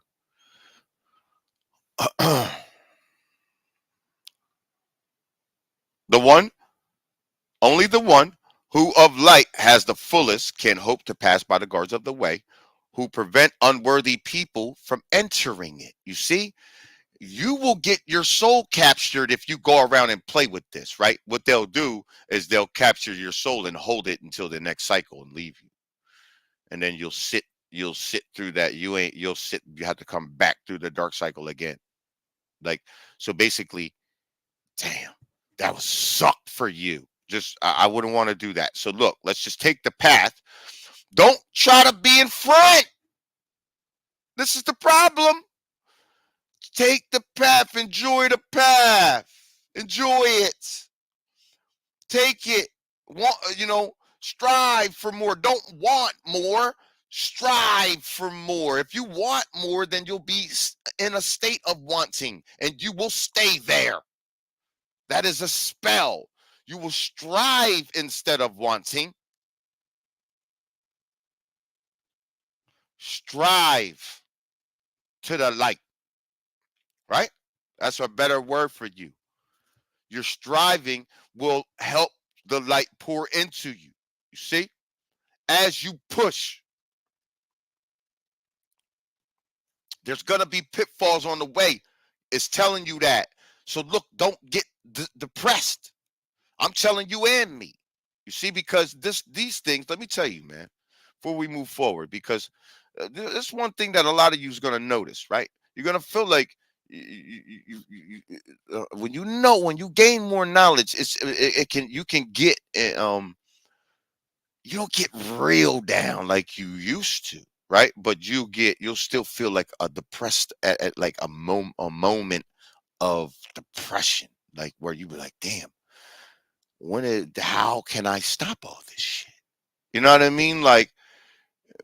The one, only the one who of light has the fullest can hope to pass by the guards of the way, who prevent unworthy people from entering it. You see, you will get your soul captured if you go around and play with this, right? What they'll do is they'll capture your soul and hold it until the next cycle and leave you. And then you'll sit through that. You have to come back through the dark cycle again. Like, so basically, Damn, that was sucked for you. Just I wouldn't want to do that. So look, let's just take the path. Don't try to be in front. This is the problem. Take the path. Enjoy the path. Enjoy it. Take it. Strive for more. Don't want more. Strive for more. If you want more, then you'll be in a state of wanting, and you will stay there. That is a spell. You will strive instead of wanting. Strive to the light, right? That's a better word for you. Your striving will help the light pour into you. You see? As you push, there's going to be pitfalls on the way. It's telling you that. So look, don't get depressed. I'm telling you and me. You see, because these things, let me tell you, man, before we move forward, because this one thing that a lot of you is going to notice, right? You're going to feel like when you gain more knowledge, you can get you don't get real down like you used to, right? But you'll still feel like a depressed at like a moment of depression, like where you be like, damn, how can I stop all this shit? You know what I mean? Like,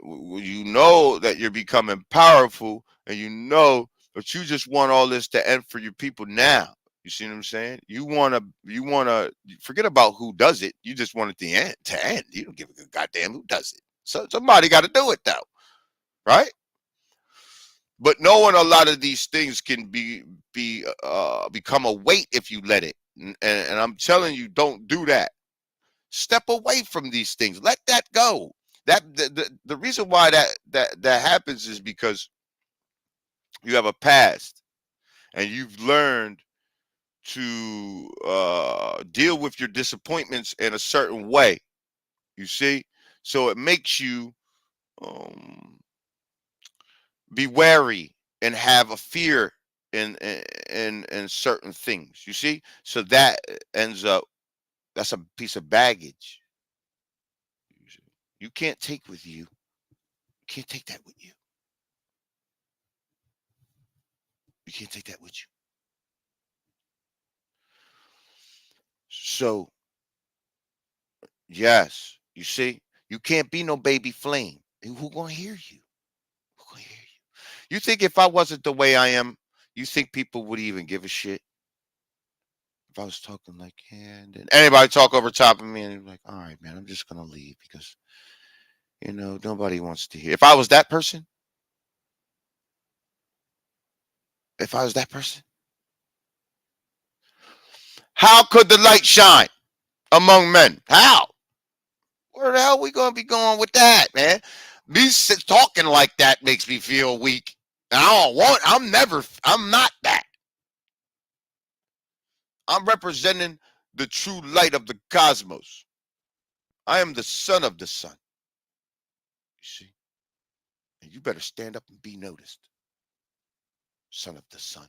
you know that you're becoming powerful, and you know that you just want all this to end for your people now. You see what I'm saying? You wanna forget about who does it. You just want it to end. You don't give a goddamn who does it. So somebody got to do it though, right? But knowing a lot of these things can become a weight if you let it. And I'm telling you, don't do that. Step away from these things. Let that go. The reason why that happens is because you have a past, and you've learned to deal with your disappointments in a certain way. You see, so it makes you um, be wary and have a fear in certain things. You see, so that ends up that's a piece of baggage you can't take with you. You can't take that with you. You can't take that with you. So yes, you see, you can't be no baby flame. Who gonna hear you? Who gonna hear you? You think if I wasn't the way I am, you think people would even give a shit? If I was talking like, yeah, and then anybody talk over top of me, and they're like, all right, man, I'm just gonna leave because nobody wants to hear. If I was that person, how could the light shine among men? How? Where the hell we gonna be going with that, man? Me talking like that makes me feel weak. And I'm not that. I'm representing the true light of the cosmos. I am the son of the sun. You see? And you better stand up and be noticed. Son of the sun.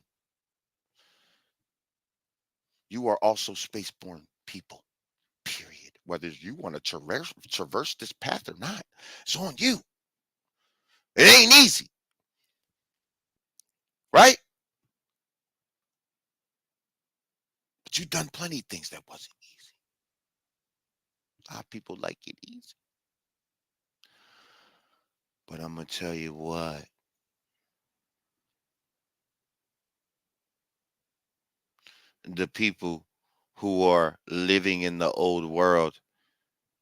You are also spaceborne people. Period. Whether you want to traverse this path or not, it's on you. It ain't easy, right? But you've done plenty of things that wasn't easy. A lot of people like it easy. But I'm going to tell you what. The people who are living in the old world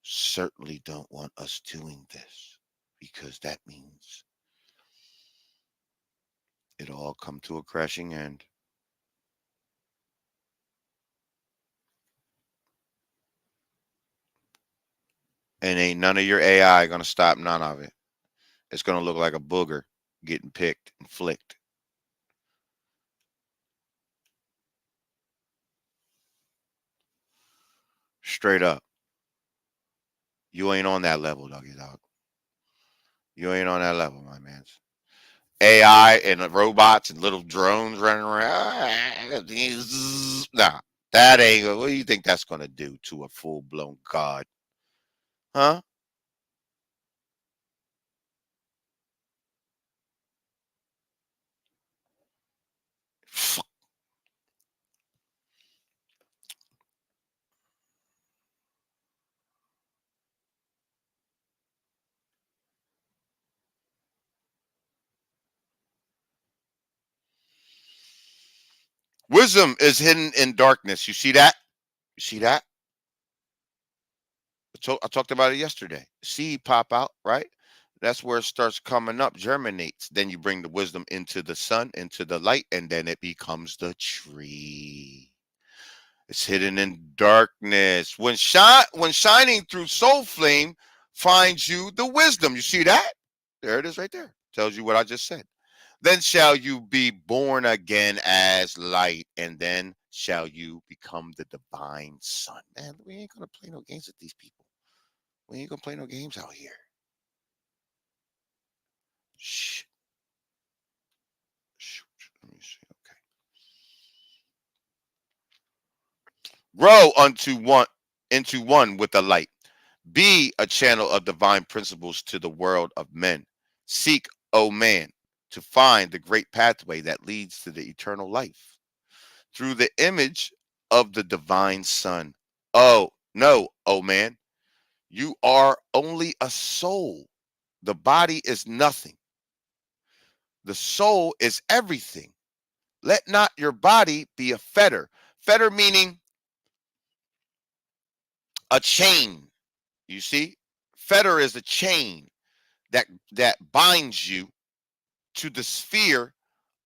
certainly don't want us doing this, because that means it'll all come to a crashing end. And ain't none of your AI going to stop none of it. It's going to look like a booger getting picked and flicked. Straight up. You ain't on that level, doggy dog. You ain't on that level, my man. AI and robots and little drones running around. Nah. That ain't, what do you think that's going to do to a full blown god? Huh? Wisdom is hidden in darkness. You see that? You see that? I talked about it yesterday. Seed pop out, right? That's where it starts coming up, germinates. Then you bring the wisdom into the sun, into the light, and then it becomes the tree. It's hidden in darkness. When shining through soul flame finds you the wisdom. You see that? There it is right there. Tells you what I just said. Then shall you be born again as light, and then shall you become the divine son. Man, we ain't gonna play no games with these people. We ain't gonna play no games out here. Shh. Shh. Let me see. Okay. Grow into one with the light. Be a channel of divine principles to the world of men. Seek, O man, to find the great pathway that leads to the eternal life through the image of the divine son. Oh, no, O man, you are only a soul. The body is nothing. The soul is everything. Let not your body be a fetter. Fetter meaning a chain. You see? Fetter is a chain that binds you to the sphere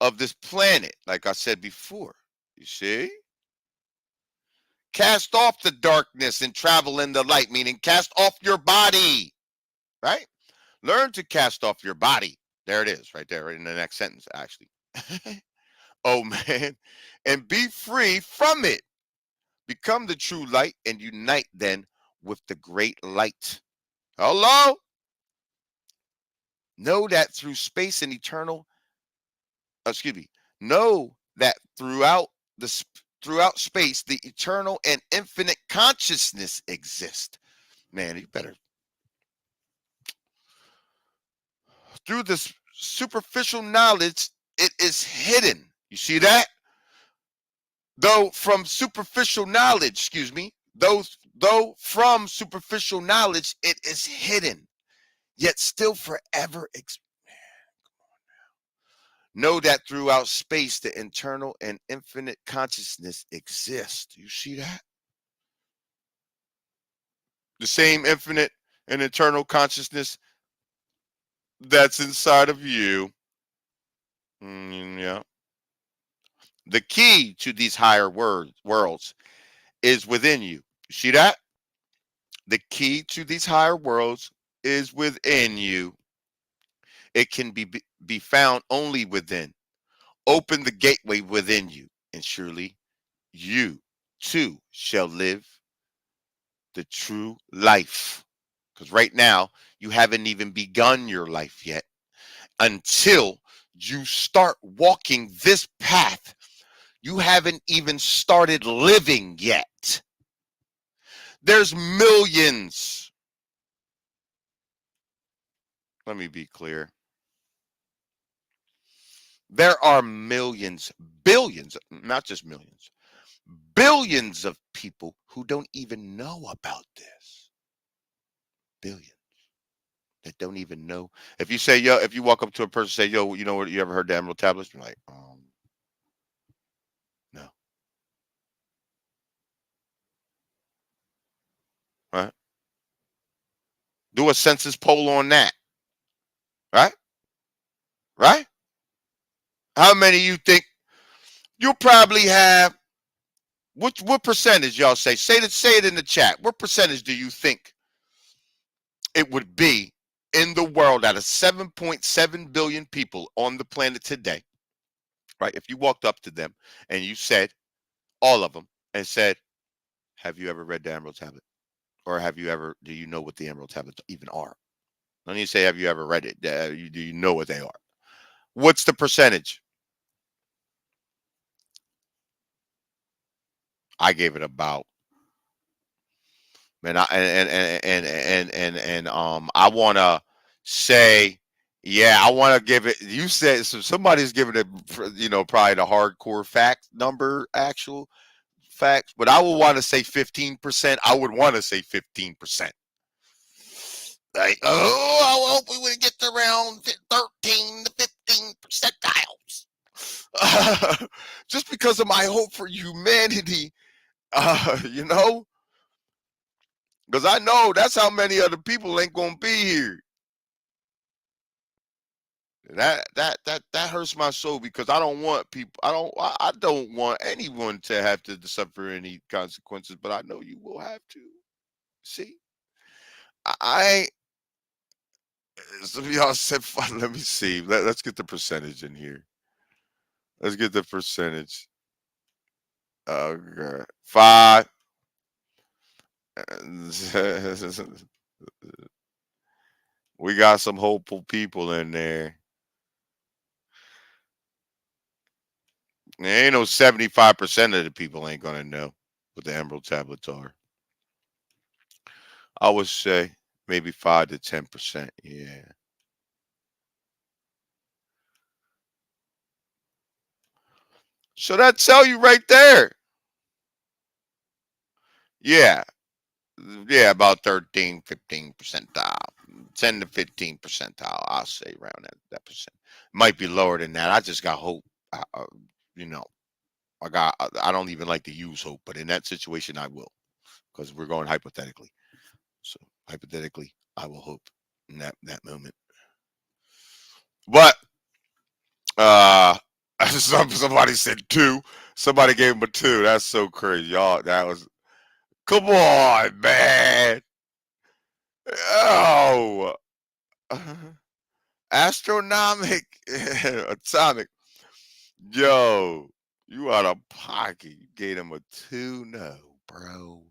of this planet, like I said before. You see? Cast off the darkness and travel in the light, meaning cast off your body, right? Learn to cast off your body. There it is, right there, right in the next sentence, actually. Oh, man. And be free from it. Become the true light and unite then with the great light. Hello? Know that through space and eternal, excuse me, know that throughout space, the eternal and infinite consciousness exists. Man, you better. Through this superficial knowledge, it is hidden. You see that? Though from superficial knowledge, excuse me, though from superficial knowledge, it is hidden, yet still forever. Know that throughout space, the internal and infinite consciousness exists. You see that? The same infinite and eternal consciousness that's inside of you. Yeah. The key to these higher worlds is within you. You see that? The key to these higher worlds is within you. It can be found only within. Open the gateway within you, and surely you too shall live the true life. Because right now, you haven't even begun your life yet until you start walking this path. You haven't even started living yet. There's millions. Let me be clear. There are millions, billions, not just millions, billions of people who don't even know about this. Billions that don't even know. If you say, yo, if you walk up to a person and say, yo, you know what, you ever heard the Emerald Tablets? You're like, no. Right? Do a census poll on that. Right? Right? How many you think you'll probably have? What percentage y'all say? Say it in the chat. What percentage do you think it would be in the world out of 7.7 billion people on the planet today? Right? If you walked up to them and you said, all of them, and said, have you ever read the Emerald Tablet? Or do you know what the Emerald Tablets even are? Don't you say, have you ever read it? Do you know what they are? What's the percentage? I gave it about, man. And I want to say, yeah, I want to give it. You said so. Somebody's giving it, probably the hardcore fact number, actual facts, but I would want to say 15%. I would want to say 15%. Like, oh, I hope we would get to around 13 to 15 percentiles. Just because of my hope for humanity, you know, because I know that's how many other people ain't gonna be here. That hurts my soul because I don't want people. I don't want anyone to have to suffer any consequences. But I know you will have to. See, I some of y'all said fun. Let me see. Let's get the percentage in here. Let's get the percentage. Okay. Five. We got some hopeful people in there. There ain't no 75% of the people ain't gonna know what the Emerald Tablets are. I would say maybe 5 to 10%. Yeah. So that tell you right there. Yeah. Yeah, about 13, 15 percentile. 10 to 15 percentile, I'll say around that percent. Might be lower than that. I just got hope. You know, I don't even like to use hope, but in that situation I will, because we're going hypothetically. So hypothetically, I will hope in that moment. But uh somebody said two. Somebody gave him a two. That's so crazy. Y'all, that was, come on, man. Oh, astronomic, atomic. Yo, you out of pocket. You gave him a two. No, bro.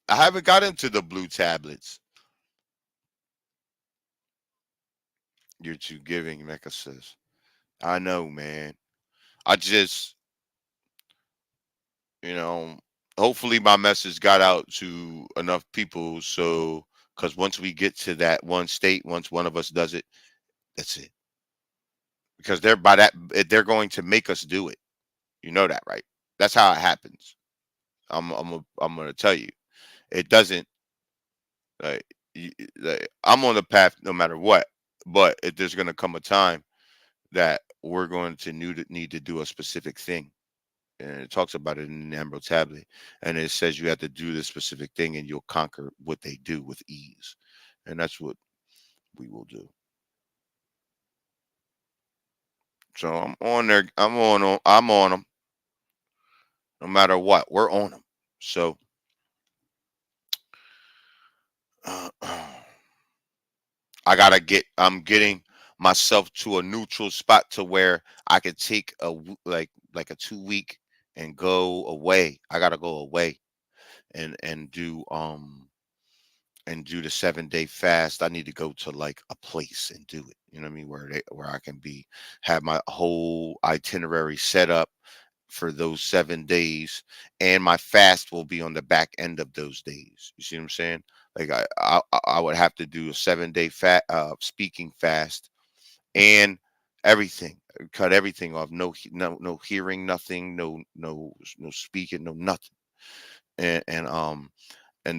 I haven't got into the blue tablets. You're too giving, Mecca says. I know, man. I just, you know, hopefully my message got out to enough people. So, because once we get to that one state, once one of us does it, that's it. Because they're going to make us do it. You know that, right? That's how it happens. I'm gonna tell you. It doesn't. Like, I'm on the path no matter what. But there's gonna come a time that we're going to need to do a specific thing, and it talks about it in the Emerald Tablet, and it says you have to do this specific thing, and you'll conquer what they do with ease, and that's what we will do. So I'm on there. I'm on them. No matter what, we're on them. So uh, I gotta get. I'm getting myself to a neutral spot to where I could take like a 2 week and go away. I gotta go away and do the 7 day fast. I need to go to like a place and do it. You know what I mean? Where I can have my whole itinerary set up for those 7 days, and my fast will be on the back end of those days. You see what I'm saying? Like I would have to do a 7 day speaking fast and everything. Cut everything off. No hearing, nothing. No speaking. No nothing. And and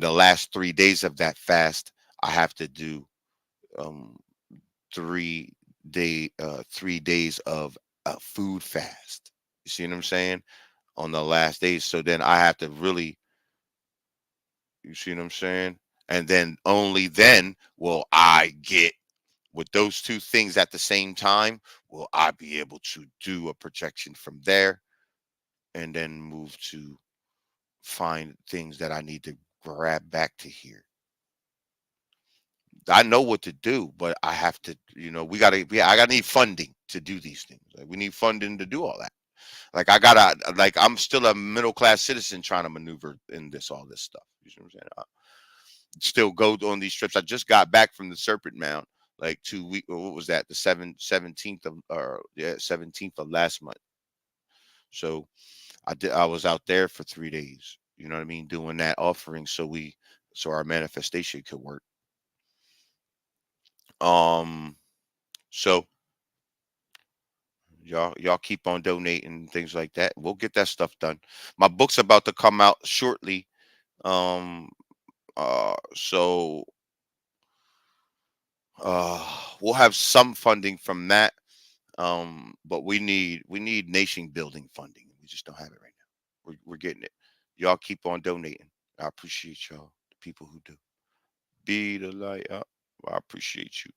the last 3 days of that fast, I have to do um 3 days of a food fast. You see what I'm saying? On the last days. So then I have to really, you see what I'm saying? And then only then will I get, with those two things at the same time, will I be able to do a projection from there and then move to find things that I need to grab back to here. I know what to do, but I have to, I gotta need funding to do these things. Like, we need funding to do all that. Like, I'm still a middle class citizen trying to maneuver in all this stuff. You know what I'm saying? Still go on these trips. I just got back from the Serpent Mound. like 2 weeks. What was that? The 17th of, or yeah, 17th of last month. So I was out there for 3 days. You know what I mean? Doing that offering so our manifestation could work. Um, so y'all keep on donating and things like that. We'll get that stuff done. My book's about to come out shortly. Um, so we'll have some funding from that. But we need nation building funding. We just don't have it right now. We're getting it. Y'all keep on donating. I appreciate y'all, the people who do. Be the light up. I appreciate you.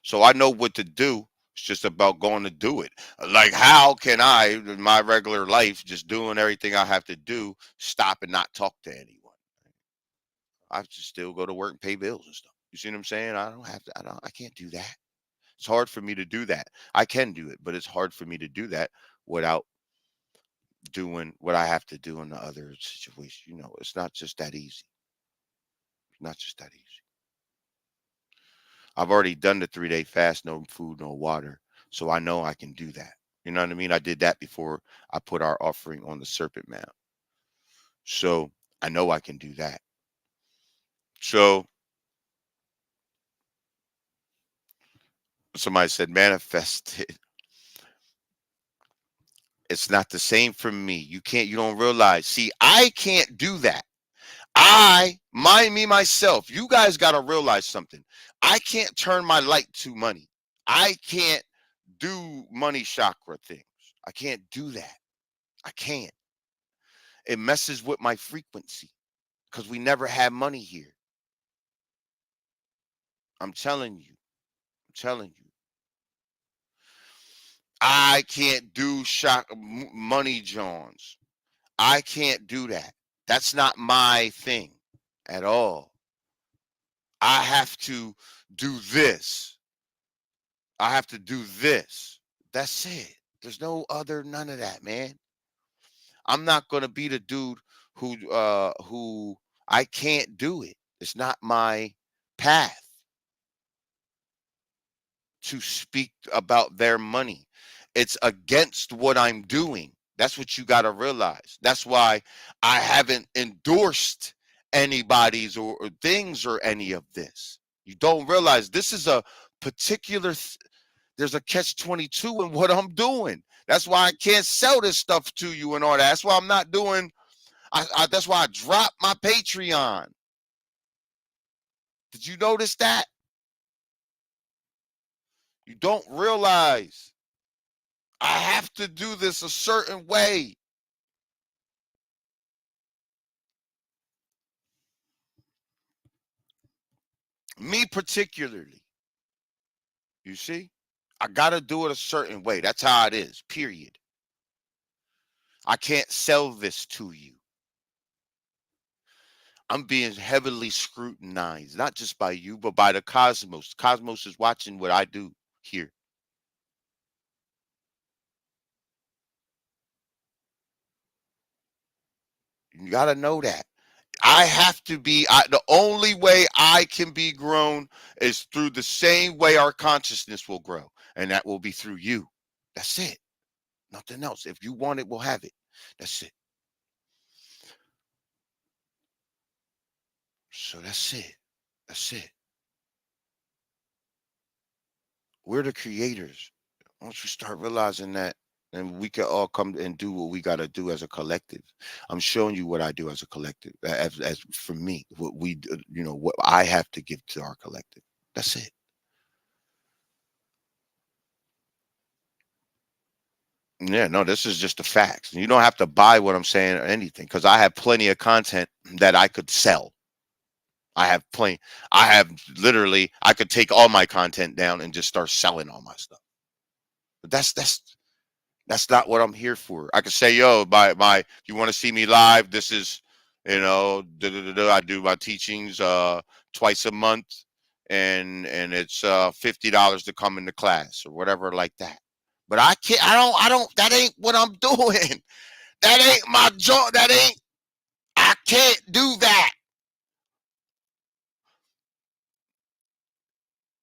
So I know what to do. It's just about going to do it. Like, how can I, in my regular life, just doing everything I have to do, stop and not talk to anyone? I just still go to work and pay bills and stuff. You see what I'm saying? I don't have to. I can't do that. It's hard for me to do that. I can do it, but it's hard for me to do that without doing what I have to do in the other situation. It's not just that easy. It's not just that easy. I've already done the 3-day fast, no food, no water. So I know I can do that. You know what I mean? I did that before I put our offering on the serpent mount. So I know I can do that. So somebody said manifest it. It's not the same for me. You don't realize. See, I can't do that. Me, myself, you guys got to realize something. I can't turn my light to money. I can't do money chakra things. I can't do that. I can't. It messes with my frequency because we never had money here. I'm telling you. I'm telling you. I can't do money Johns. I can't do that. That's not my thing at all. I have to do this. I have to do this. That's it. There's none of that, man. I'm not gonna be the dude who I can't do it. It's not my path to speak about their money. It's against what I'm doing. That's what you got to realize. That's why I haven't endorsed anybody's or things or any of this. You don't realize this is a particular there's a catch 22 in what I'm doing. That's why I can't sell this stuff to you and all that. That's why I'm not doing that's why I dropped my Patreon. Did you notice that? You don't realize I have to do this a certain way. Me particularly. You see? I got to do it a certain way. That's how it is, period. I can't sell this to you. I'm being heavily scrutinized, not just by you, but by the cosmos. Cosmos is watching what I do here. You got to know that. I have to be, the only way I can be grown is through the same way our consciousness will grow, and that will be through you. That's it. Nothing else. If you want it, we'll have it. That's it. So that's it. That's it. We're the creators. Once we start realizing that, then we can all come and do what we got to do as a collective. I'm showing you what I do as a collective, as for me, what we, what I have to give to our collective. That's it. Yeah, no, this is just the facts. You don't have to buy what I'm saying or anything because I have plenty of content that I could sell. I have plenty. I have literally, I could take all my content down and just start selling all my stuff. But that's not what I'm here for. I could say, yo, you want to see me live? This is, I do my teachings twice a month, and it's $50 to come into class or whatever like that. But I can't. I don't. That ain't what I'm doing. That ain't my job. That ain't. I can't do that.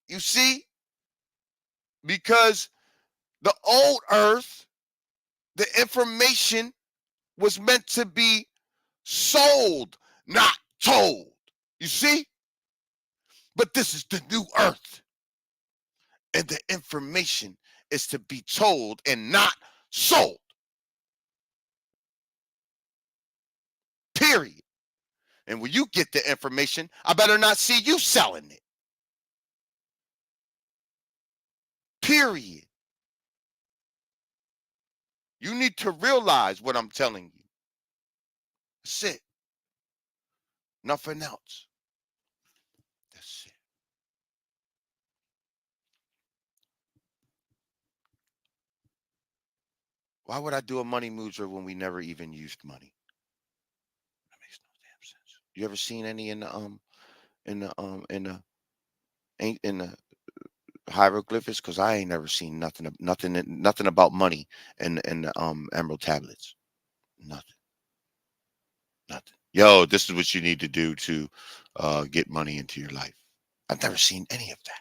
You see? Because the old earth, the information was meant to be sold, not told. You see? But this is the new earth. And the information is to be told and not sold. Period. And when you get the information, I better not see you selling it. Period. You need to realize what I'm telling you. That's it. Nothing else. That's it. Why would I do a money mover when we never even used money? That makes no damn sense. You ever seen any in the hieroglyphics? Because I ain't never seen nothing about money in the emerald tablets. Nothing. Nothing. Yo, this is what you need to do to get money into your life. I've never seen any of that.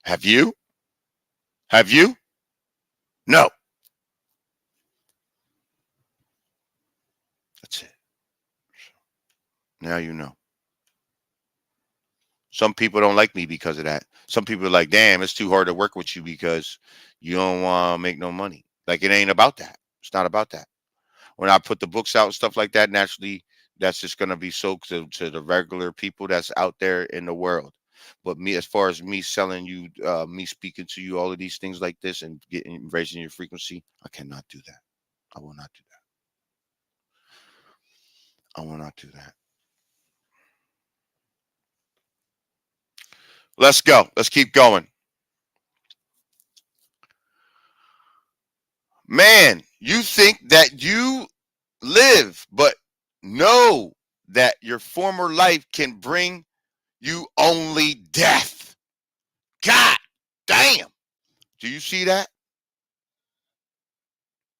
Have you? Have you? No. That's it. Now you know. Some people don't like me because of that. Some people are like, damn, it's too hard to work with you because you don't want to make no money. Like, it ain't about that. It's not about that. When I put the books out and stuff like that, naturally, that's just going to be sold to the regular people that's out there in the world. But me, as far as me selling you, me speaking to you, all of these things like this and raising your frequency, I cannot do that. I will not do that. I will not do that. Let's go. Let's keep going. Man, you think that you live, but know that your former life can bring you only death. God damn. Do you see that?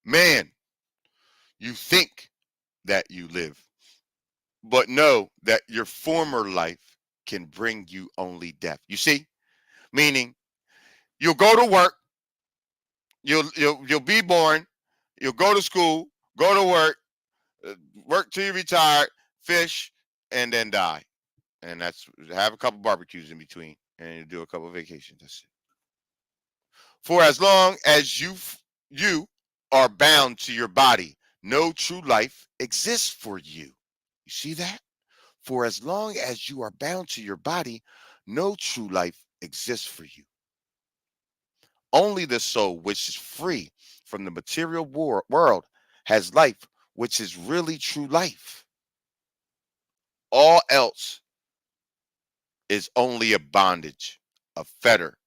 Man, you think that you live, but know that your former life can bring you only death. You see? Meaning you'll go to work, you'll be born, you'll go to school, go to work till you retire, fish, and then die. And that's have a couple barbecues in between and you do a couple vacations. That's it. For as long as you are bound to your body, no true life exists for you. You see that? For as long as you are bound to your body, no true life exists for you. Only the soul which is free from the material world has life, which is really true life. All else is only a bondage, a fetter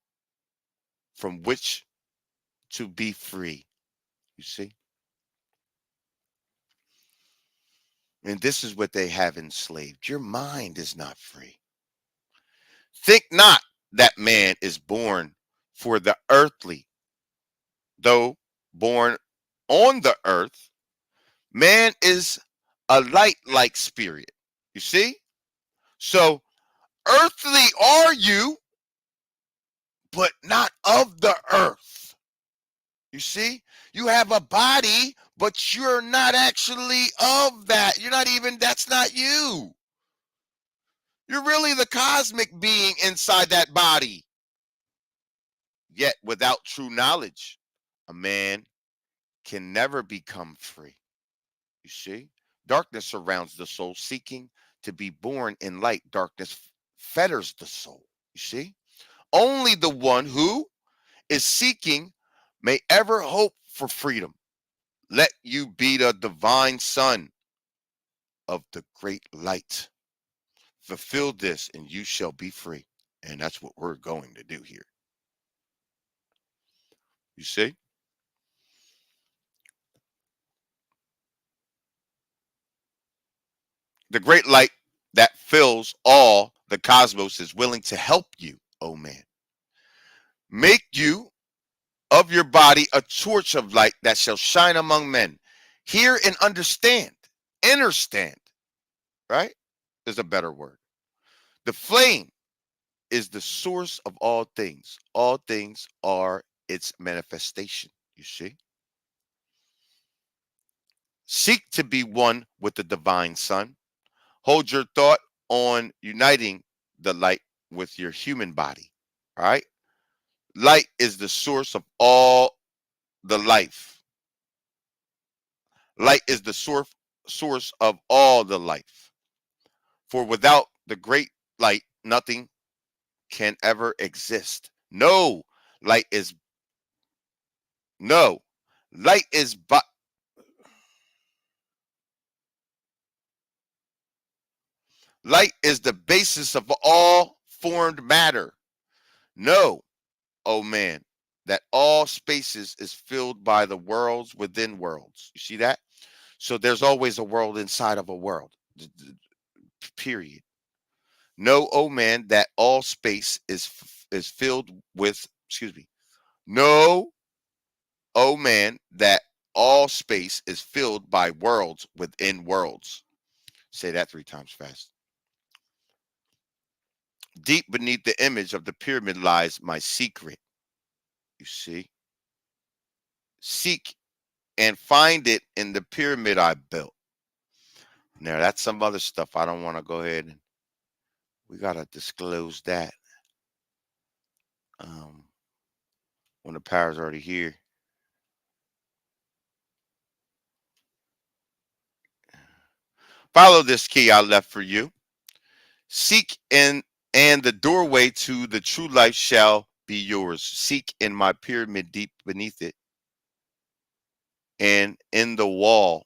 from which to be free. You see? And this is what they have enslaved. Your mind is not free. Think not that man is born for the earthly, though born on the earth, man is a light like spirit. You see? So earthly are you, but not of the earth. You see? You have a body, but you're not actually of that. You're not even, that's not you. You're really the cosmic being inside that body. Yet without true knowledge, a man can never become free. You see? Darkness surrounds the soul, seeking to be born in light. Darkness fetters the soul. You see? Only the one who is seeking may ever hope for freedom. Let you be the divine son of the great light. Fulfill this and you shall be free. And that's what we're going to do here. You see? The great light that fills all the cosmos is willing to help you, oh man. Make you of your body a torch of light that shall shine among men. Hear and understand. Understand, right? Is a better word. The flame is the source of all things. All things are its manifestation. You see? Seek to be one with the divine sun. Hold your thought on uniting the light with your human body. All right? Light is the source of all the life. Light is the source of all the life. For without the great light, nothing can ever exist. Light is no. Light is but light is the basis of all formed matter. Know, oh man, that all spaces is filled by the worlds within worlds. You see that? So there's always a world inside of a world. Period. Know, oh man, that all space is filled with, excuse me. Know, oh man, that all space is filled by worlds within worlds. Say that 3 times fast. Deep beneath the image of the pyramid lies my secret. You see? Seek and find it in the pyramid I built. Now, that's some other stuff. I don't want to go ahead and we got to disclose that when the power's already here. Follow this key I left for you. Seek and the doorway to the true life shall be yours. Seek in my pyramid deep beneath it and in the wall.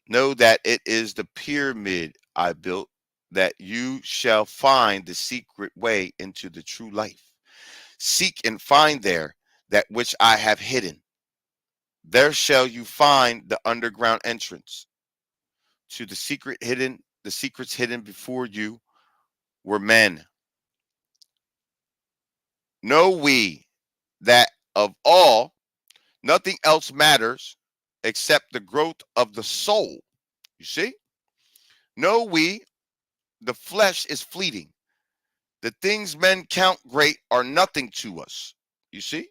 Know that it is the pyramid I built that you shall find the secret way into the true life. Seek and find there that which I have hidden. There shall you find the underground entrance to the secrets hidden before you were men. Know we that of all, nothing else matters except the growth of the soul. You see? Know we the flesh is fleeting. The things men count great are nothing to us. You see?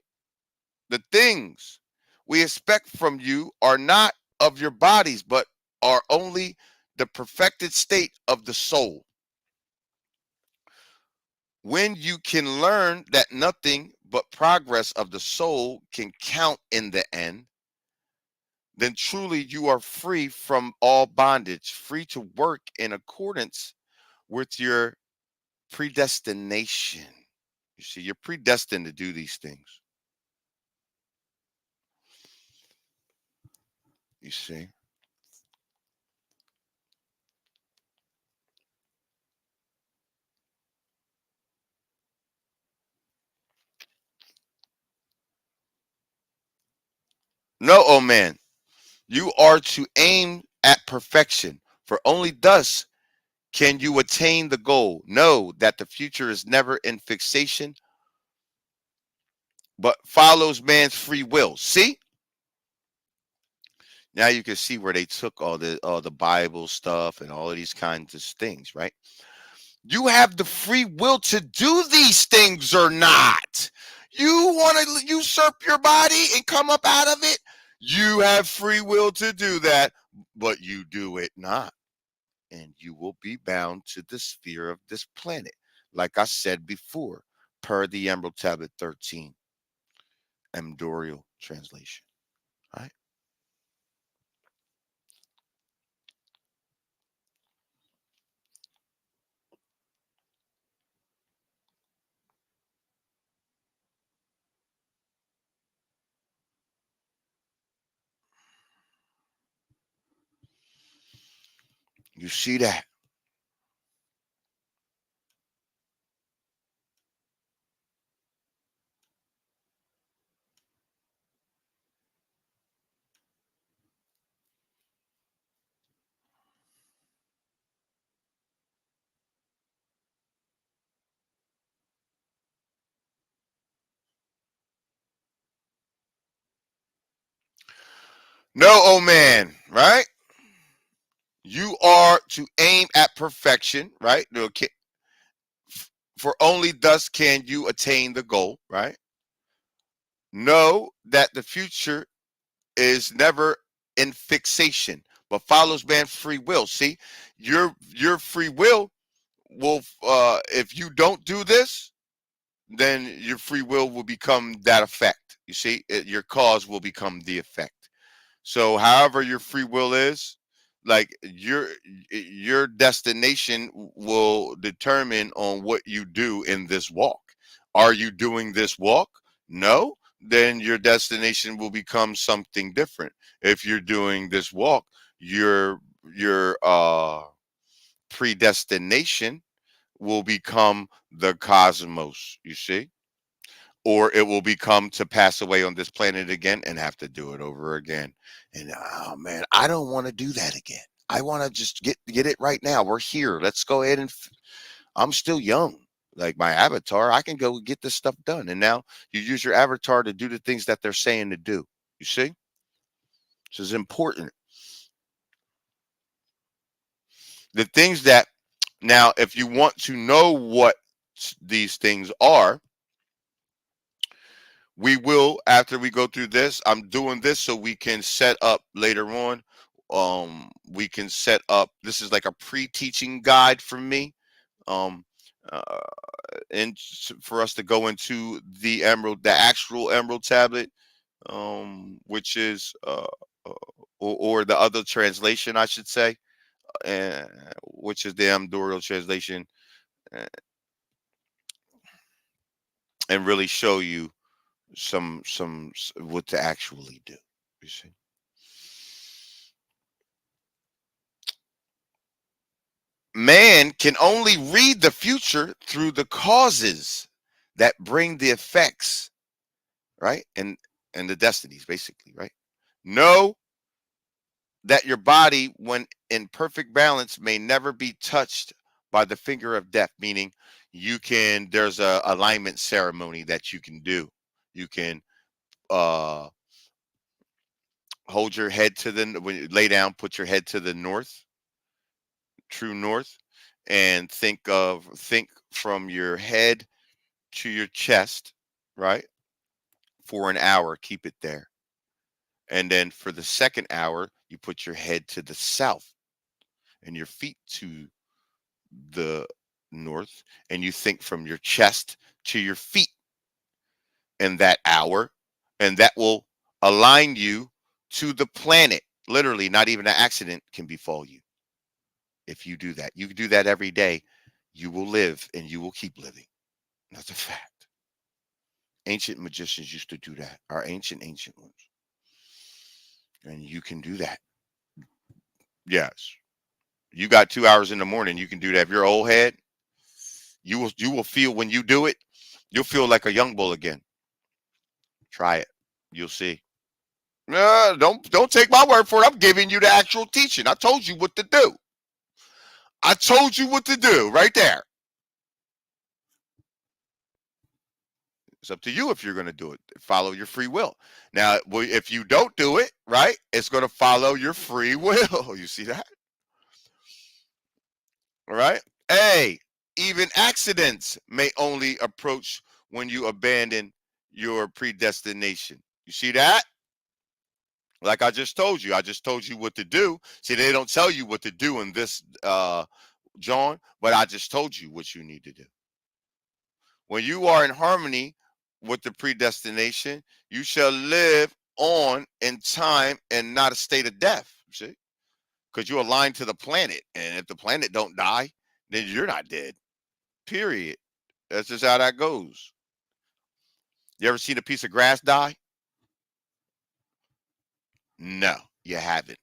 The things we expect from you are not of your bodies, but are only the perfected state of the soul. When you can learn that nothing but progress of the soul can count in the end, then truly you are free from all bondage, free to work in accordance with your predestination. You see, you're predestined to do these things. You see. No, oh man, you are to aim at perfection, for only thus can you attain the goal. Know that the future is never in fixation, but follows man's free will. See? Now you can see where they took all the Bible stuff and all of these kinds of things, right? You have the free will to do these things or not. You want to usurp your body and come up out of it? You have free will to do that, but you do it not. And you will be bound to the sphere of this planet. Like I said before, per the Emerald Tablet 13, Emdorial translation. Right? You see that? No, oh man, right? You are to aim at perfection, right? Okay. For only thus can you attain the goal, right? Know that the future is never in fixation, but follows man's free will. See, your free will, if you don't do this, then your free will become that effect. You see, your cause will become the effect. So, however your free will is, like your destination will determine on what you do in this walk. Are you doing this walk? No, then your destination will become something different. If you're doing this walk, your your predestination will become the cosmos. You see, or it will become to pass away on this planet again and have to do it over again. And oh man, I don't want to do that again. I want to just get it right now. We're here. Let's go ahead and I'm still young. Like my avatar, I can go get this stuff done. And now you use your avatar to do the things that they're saying to do. You see? This is important. The things that now, if you want to know what these things are, we will, after we go through this, I'm doing this so we can set up later on. We can set up, this is like a pre-teaching guide for me. Um, uh, and for us to go into the actual emerald tablet, which is, or the other translation, I should say, uh, which is the Amdorial translation, uh, and really show you what to actually do. You see. Man can only read the future through the causes that bring the effects, right? And the destinies, basically, right? Know that your body, when in perfect balance, may never be touched by the finger of death, meaning there's a alignment ceremony that you can do. You can uh hold your head to when you lay down, put your head to the north, true north, and think from your head to your chest, right? For an hour, keep it there. And then for the second hour, you put your head to the south and your feet to the north, and you think from your chest to your feet in that hour, and that will align you to the planet. Literally, not even an accident can befall you if you do that. You do that every day, you will live and you will keep living. That's a fact. Ancient magicians used to do that, our ancient ones. And you can do that. Yes. You got 2 hours in the morning, you can do that. If you're old head, you will feel when you do it, you'll feel like a young bull again. Try it. You'll see. Don't take my word for it. I'm giving you the actual teaching. I told you what to do. I told you what to do right there. It's up to you if you're going to do it. Follow your free will. Now, if you don't do it, right, it's going to follow your free will. You see that? All right. Hey, even accidents may only approach when you abandon your predestination. You see that? Like I just told you what to do. See, they don't tell you what to do in this, John, but I just told you what you need to do. When you are in harmony with the predestination, you shall live on in time and not a state of death. See, because you align to the planet, and if the planet don't die, then you're not dead. Period. That's just how that goes. You ever seen a piece of grass die? No, you haven't.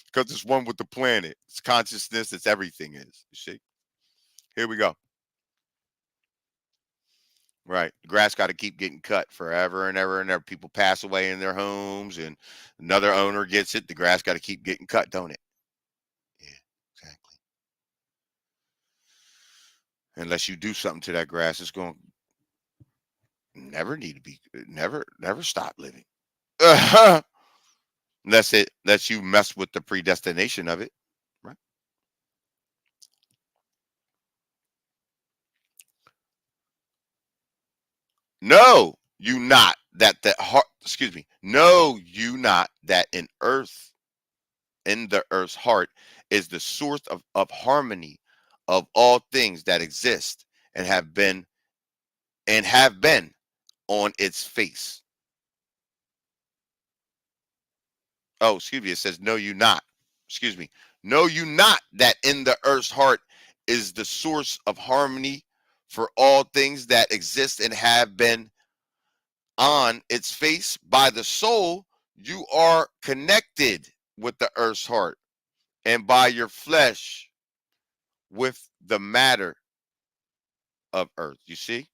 Because it's one with the planet. It's consciousness. It's everything is. You see? Here we go. Right. The grass got to keep getting cut forever and ever and ever. People pass away in their homes and another owner gets it. The grass got to keep getting cut, don't it? Yeah, exactly. Unless you do something to that grass, it's going to never need to be, never stop living. unless you mess with the predestination of it, right? No, you not that the heart. Excuse me. No, you not that in the earth's heart is the source of harmony of all things that exist and have been on its face. Oh, excuse me. It says, no, you not. Excuse me. No, you not that in the earth's heart is the source of harmony for all things that exist and have been on its face. By the soul, you are connected with the earth's heart, and by your flesh with the matter of earth. You see?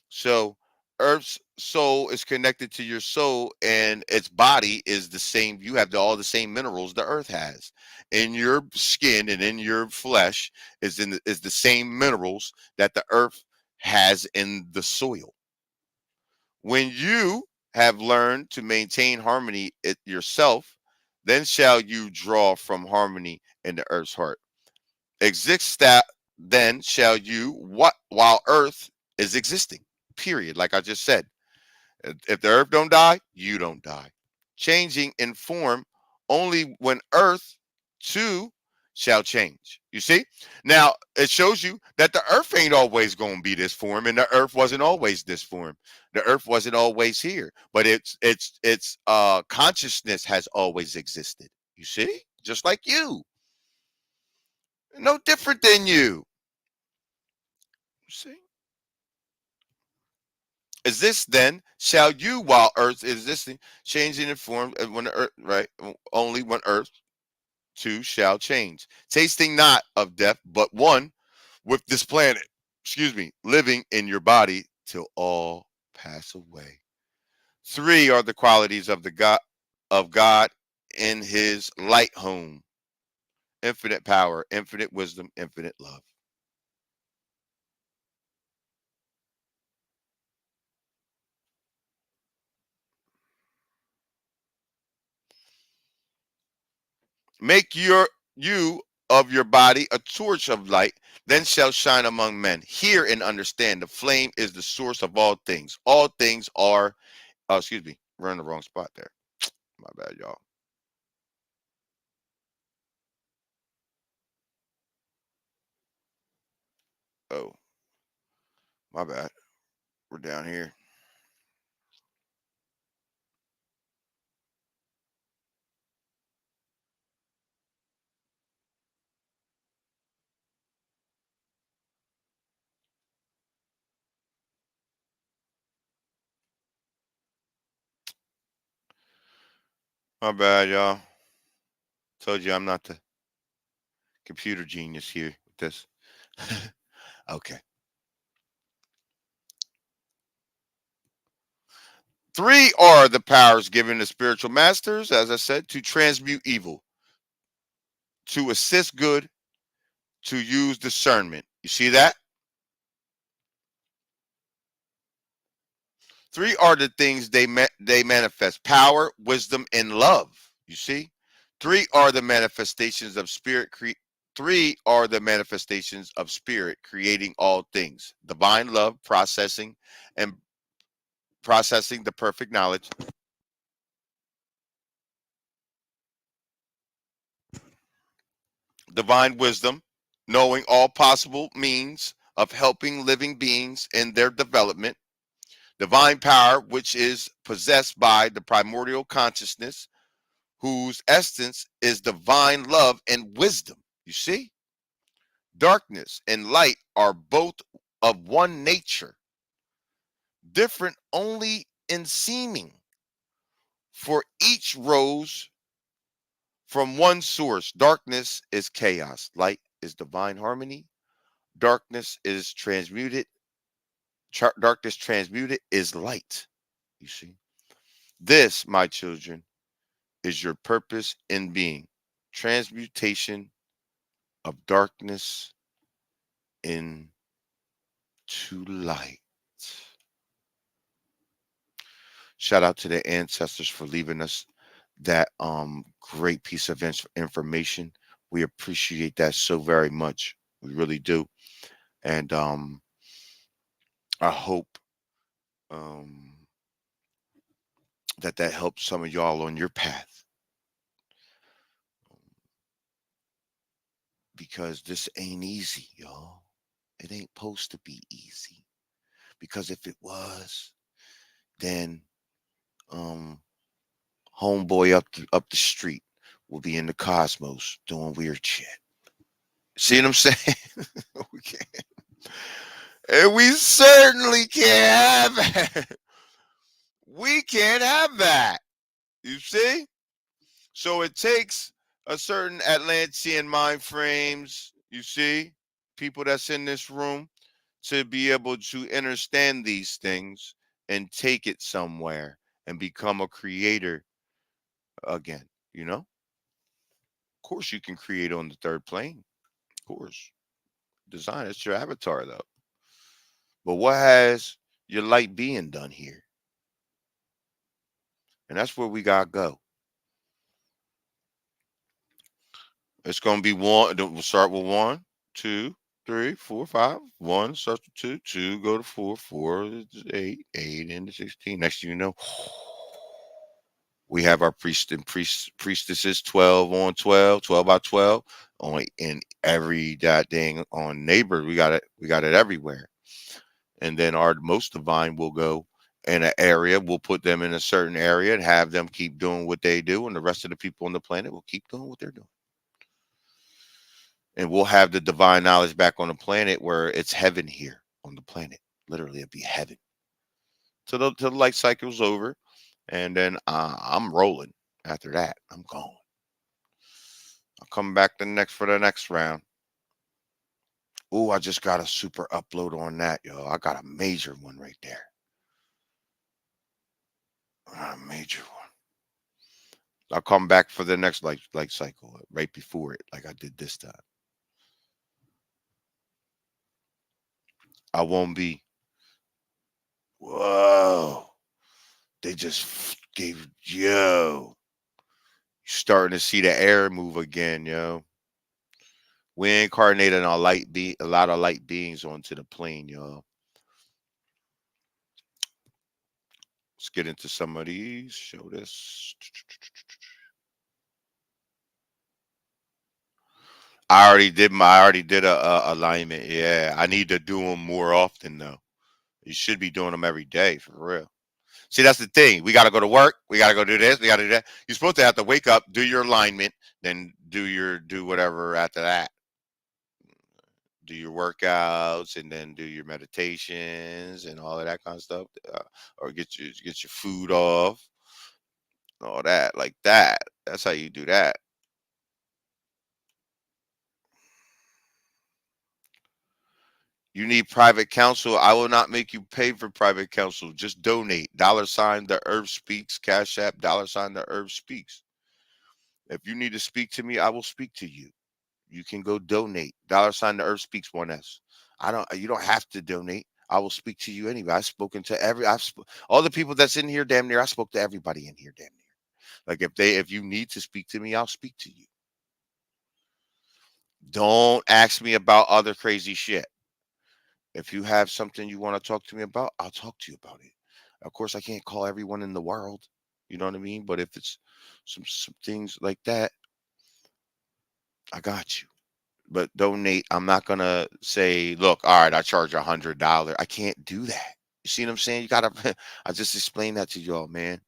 So Earth's soul is connected to your soul, and its body is the same. You have all the same minerals the Earth has. In your skin and in your flesh is the same minerals that the Earth has in the soil. When you have learned to maintain harmony it yourself, then shall you draw from harmony in the Earth's heart. Exist that then shall you what while Earth is existing. Period. Like I just said, if the earth don't die, you don't die. Changing in form only when earth too shall change. You see? Now it shows you that the earth ain't always going to be this form, and the earth wasn't always this form. The earth wasn't always here, but its consciousness has always existed. You see? Just like you. No different than you. See? Is this then shall you while earth is existing changing in form when the earth right only when earth too shall change, tasting not of death but one with this planet, excuse me, living in your body till all pass away. Three are the qualities of God in his light home: infinite power, infinite wisdom, infinite love. Make you of your body a torch of light, then shall shine among men. Hear and understand. The flame is the source of all things. All things are. Oh, excuse me. We're in the wrong spot there. My bad, y'all. Oh, my bad. We're down here. My bad, y'all. Told you I'm not the computer genius here with this. Okay. Three are the powers given to spiritual masters, as I said, to transmute evil, to assist good, to use discernment. You see that? Three are the things they manifest: power, wisdom, and love. You see, three are the manifestations of spirit. Three are the manifestations of spirit creating all things: divine love, and processing the perfect knowledge; divine wisdom, knowing all possible means of helping living beings in their development; divine power, which is possessed by the primordial consciousness, whose essence is divine love and wisdom. You see, darkness and light are both of one nature, different only in seeming, for each rose from one source. Darkness is chaos, light is divine harmony. Darkness is transmuted, darkness transmuted is light. You see, this, my children, is your purpose in being: transmutation of darkness into light. Shout out to the ancestors for leaving us that great piece of information. We appreciate that so very much. We really do. And I hope um, that that helps some of y'all on your path, because this ain't easy, y'all. It ain't supposed to be easy. Because if it was, then um, homeboy up the street will be in the cosmos doing weird shit. See what I'm saying? We can't, and we certainly can't have that. We can't have that. You see? So it takes a certain Atlantean mind frames, you see, people that's in this room, to be able to understand these things and take it somewhere and become a creator again. You know, of course, you can create on the third plane. Of course, design, it's your avatar though. But what has your light being done here? And that's where we gotta go. It's gonna be one. We'll start with one, two, three, four, five. One starts with two, two go to four, four is eight, eight into 16. Next thing you know, we have our priestesses 12 on 12, 12 by 12 on in every that thing on neighbor. We got it everywhere. And then our most divine will go in an area. We'll put them in a certain area and have them keep doing what they do, and the rest of the people on the planet will keep doing what they're doing. And we'll have the divine knowledge back on the planet where it's heaven here on the planet. Literally, it'd be heaven. Till the light cycle's over, and then I'm rolling. After that, I'm gone. I'll come back for the next round. Oh, I just got a super upload on that, yo. I got a major one right there. A major one. I'll come back for the next light cycle right before it, like I did this time. I won't be. Whoa. They just gave yo. Starting to see the air move again, yo. We incarnated a lot of light beings onto the plane, yo. Let's get into some of these. Show this. I already did a alignment. Yeah, I need to do them more often though. You should be doing them every day for real. See, that's the thing. We got to go to work. We got to go do this. We got to do that. You're supposed to have to wake up, do your alignment, then do whatever after that. Do your workouts and then do your meditations and all of that kind of stuff, or get your food off, all that like that. That's how you do that. You need private counsel. I will not make you pay for private counsel. Just donate. Dollar sign the Herb Speaks. Cash App. Dollar sign the Herb Speaks. If you need to speak to me, I will speak to you. You can go donate. Dollar sign the Earth Speaks 1S. I don't. You don't have to donate. I will speak to you anyway. I've spoken to all the people that's in here. Damn near, I spoke to everybody in here. Damn near. Like if you need to speak to me, I'll speak to you. Don't ask me about other crazy shit. If you have something you want to talk to me about, I'll talk to you about it. Of course, I can't call everyone in the world. You know what I mean? But if it's some things like that, I got you. But donate. I'm not gonna say, look, all right, I charge $100. I can't do that. You see what I'm saying? You gotta. I just explained that to y'all, man.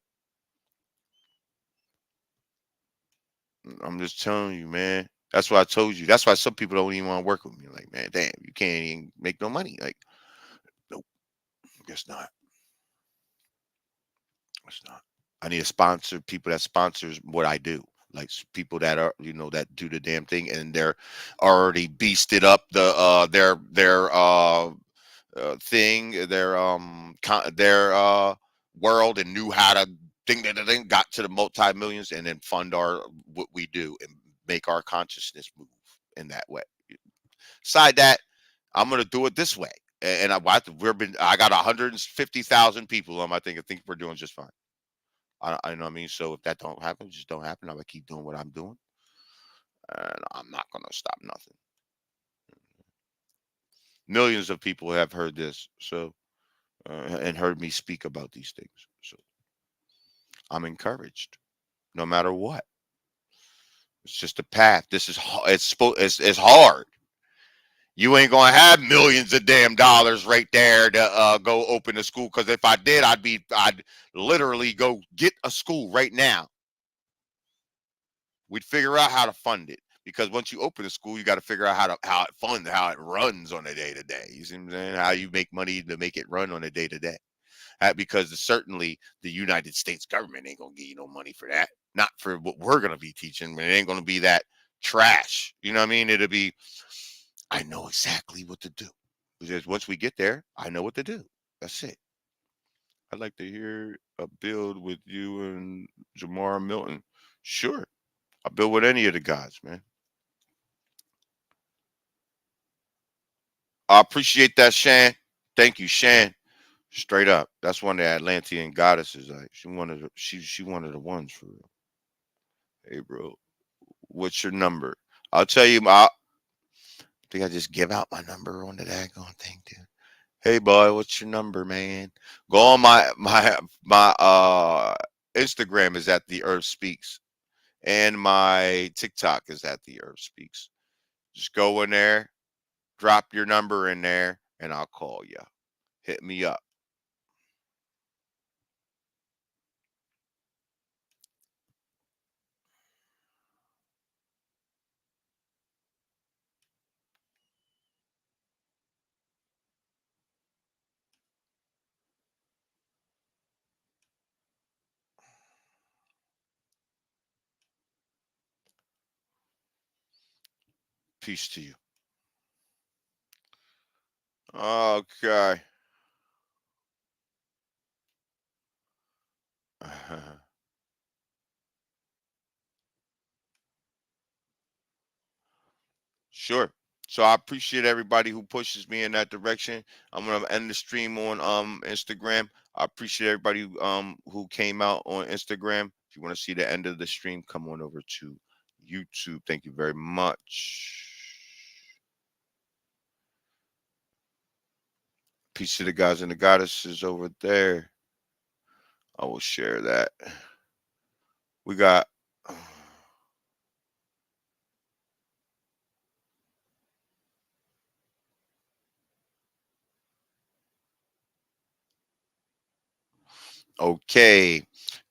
I'm just telling you, man. That's why I told you. That's why some people don't even want to work with me. Like, man, damn, you can't even make no money. Like, nope, guess not. Guess not. I need a sponsor. People that sponsors what I do. Like people that are, that do the damn thing, and they're already beasted up their thing, their world, and knew how to think, got to the multi millions, and then fund our what we do and make our consciousness move in that way. Beside that, I'm gonna do it this way, and I got 150,000 people on my thing. I think we're doing just fine. I know what I mean. So if that don't happen, just don't happen. I'm gonna keep doing what I'm doing, and I'm not gonna stop nothing. Millions of people have heard this, so and heard me speak about these things. So I'm encouraged, no matter what. It's just a path. This is it's hard. You ain't gonna have millions of damn dollars right there to go open a school. Because if I did, I'd literally go get a school right now. We'd figure out how to fund it. Because once you open a school, you got to figure out how it runs on a day to day. You see what I'm saying? How you make money to make it run on a day to day. Because certainly the United States government ain't gonna give you no money for that. Not for what we're gonna be teaching. It ain't gonna be that trash. You know what I mean? It'll be. I know exactly what to do. Because once we get there, I know what to do. That's it. I'd like to hear a build with you and Jamar Milton. Sure, I'll build with any of the guys, man. I appreciate that, Shan. Thank you, Shan. Straight up, that's one of the Atlantean goddesses. Like she one of the ones for real. Hey, bro, what's your number? I'll tell you. I think I just give out my number on the daggone thing, dude. Hey, boy, what's your number, man? Go on my Instagram is at the Earth Speaks, and my TikTok is at the Earth Speaks. Just go in there, drop your number in there, and I'll call you. Hit me up. Peace to you. Okay. Sure. So I appreciate everybody who pushes me in that direction. I'm gonna end the stream on Instagram. I appreciate everybody who came out on Instagram. If you want to see the end of the stream, come on over to YouTube. Thank you very much. Peace to the guys and the goddesses over there. I will share that. We got okay.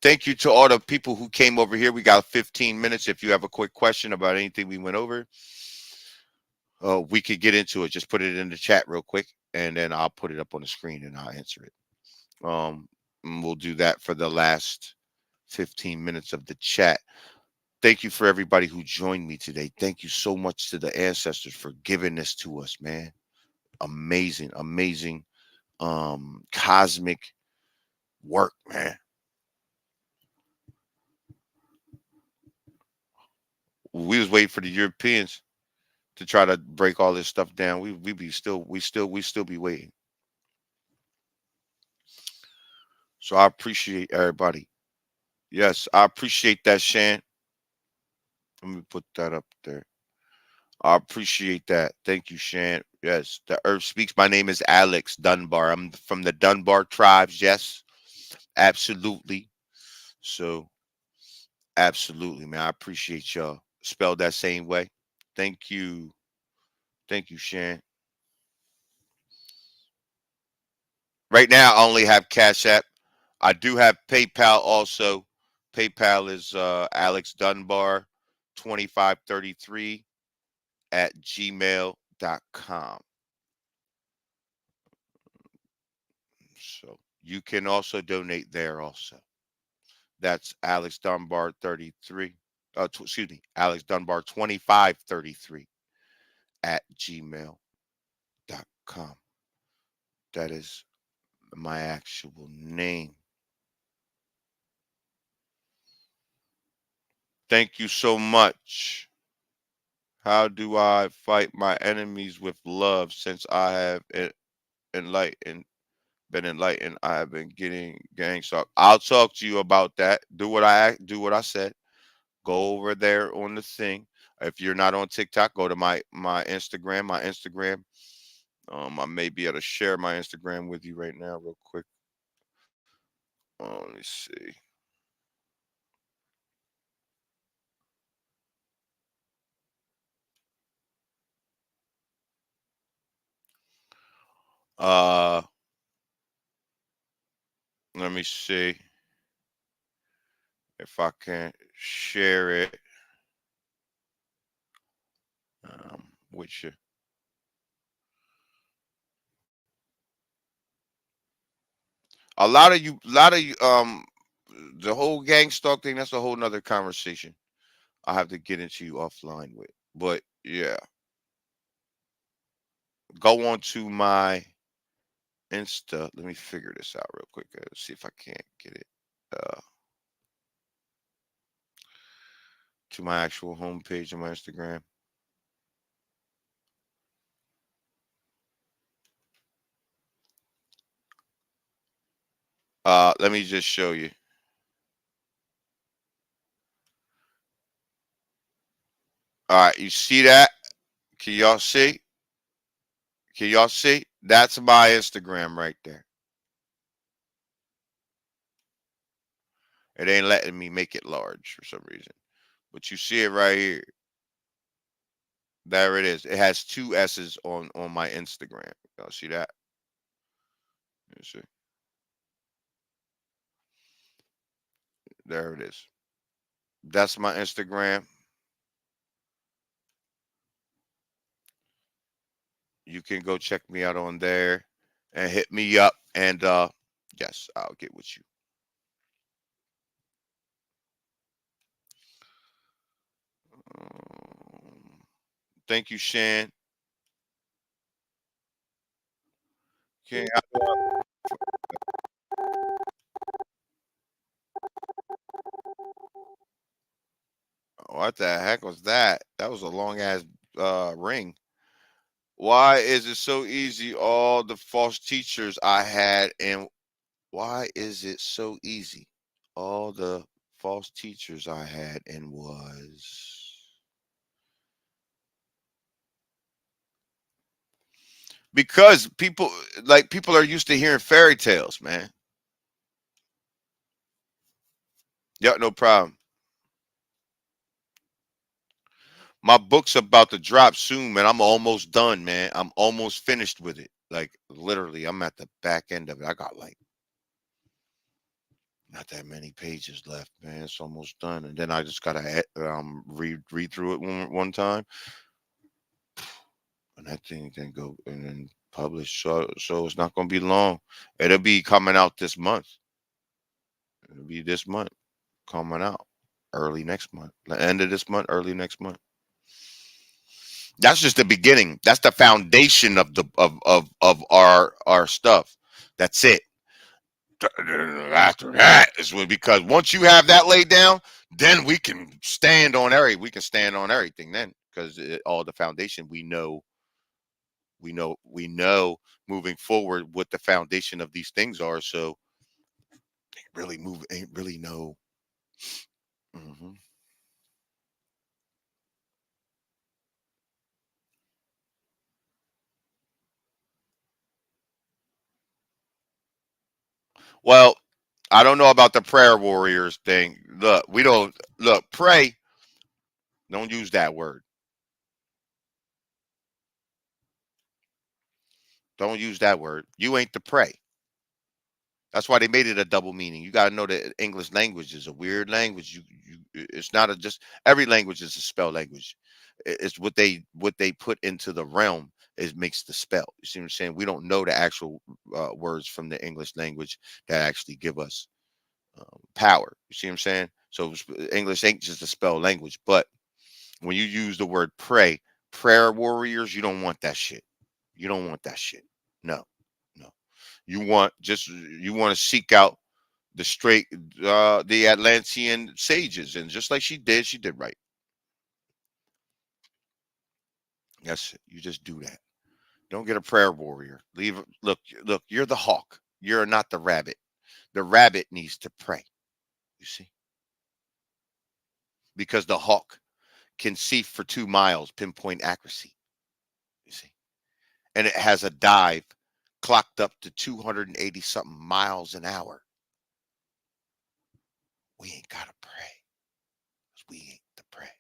Thank you to all the people who came over here. We got 15 minutes. If you have a quick question about anything we went over, we could get into it. Just put it in the chat real quick, and then I'll put it up on the screen and I'll answer it. And we'll do that for the last 15 minutes of the chat. Thank you for everybody who joined me today. Thank you so much to the ancestors for giving this to us, man. Amazing, amazing, cosmic work, man. We was waiting for the Europeans to try to break all this stuff down. We still be waiting. So I appreciate everybody. Yes, I appreciate that, Shan. Let me put that up there. I appreciate that. Thank you, Shan. Yes, the Earth Speaks. My name is Alex Dunbar. I'm from the Dunbar tribes. Yes, absolutely. So, absolutely, man. I appreciate y'all. Spelled that same way. Thank you. Thank you, Shan. Right now, I only have Cash App. I do have PayPal also. PayPal is Alex Dunbar 2533 at gmail.com. So you can also donate there also. That's Alex Dunbar 33. Excuse me, Alex Dunbar 2533 at gmail.com. That is my actual name. Thank you so much. How do I fight my enemies with love since I have enlightened been enlightened. I have been getting gang stalked. I'll talk to you about that. Do what I said. Go over there on the thing. If you're not on TikTok, go to my Instagram. My Instagram. I may be able to share my Instagram with you right now, real quick. Let me see. Uh, Let me see if I can share it with you. The whole gang stalk thing. That's a whole nother conversation. I have to get into you offline with. But yeah, go on to my Insta. Let me figure this out real quick. See if I can't get it uh, to my actual homepage on my Instagram. Let me just show you. All right, you see that? Can y'all see? Can y'all see? That's my Instagram right there. It ain't letting me make it large for some reason. But you see it right here. There it is. It has two S's on my Instagram. Y'all see that? You see? There it is. That's my Instagram. You can go check me out on there and hit me up. And yes, I'll get with you. Um, Thank you, Shan. Okay, what the heck was that? That was a long ass ring. Why is it so easy? All the false teachers I had, and why is it so easy? All the false teachers I had and was because people are used to hearing fairy tales, man. Yeah, no problem. My book's about to drop soon, man. I'm almost done, man. I'm almost finished with it. Like literally, I'm at the back end of it. I got like not that many pages left, man. It's almost done, and then I just gotta read through it one time, and that thing then go and then publish. So it's not gonna be long. It'll be coming out this month. It'll be this month coming out early next month. The end of this month, early next month. That's just the beginning. That's the foundation of our stuff. That's it. After that is when because once you have that laid down, then we can stand on everything then because all the foundation we know moving forward what the foundation of these things are. So ain't really no. hmm Well, I don't know about the prayer warriors thing. Look, we don't look pray. Don't use that word. Don't use that word. You ain't the prey. That's why they made it a double meaning. You got to know that English language is a weird language. It's not a just every language is a spell language. It's what they put into the realm is makes the spell. You see what I'm saying? We don't know the actual words from the English language that actually give us power. You see what I'm saying? So English ain't just a spell language, but when you use the word pray, prayer warriors, you don't want that shit. You don't want that shit. No, no. You want to seek out the straight the Atlantean sages, and just like she did right. Yes, you just do that. Don't get a prayer warrior. Look, you're the hawk. You're not the rabbit. The rabbit needs to pray, you see, because the hawk can see for 2 miles, pinpoint accuracy, you see, and it has a dive clocked up to 280 something miles an hour. We ain't got to pray. We ain't to pray.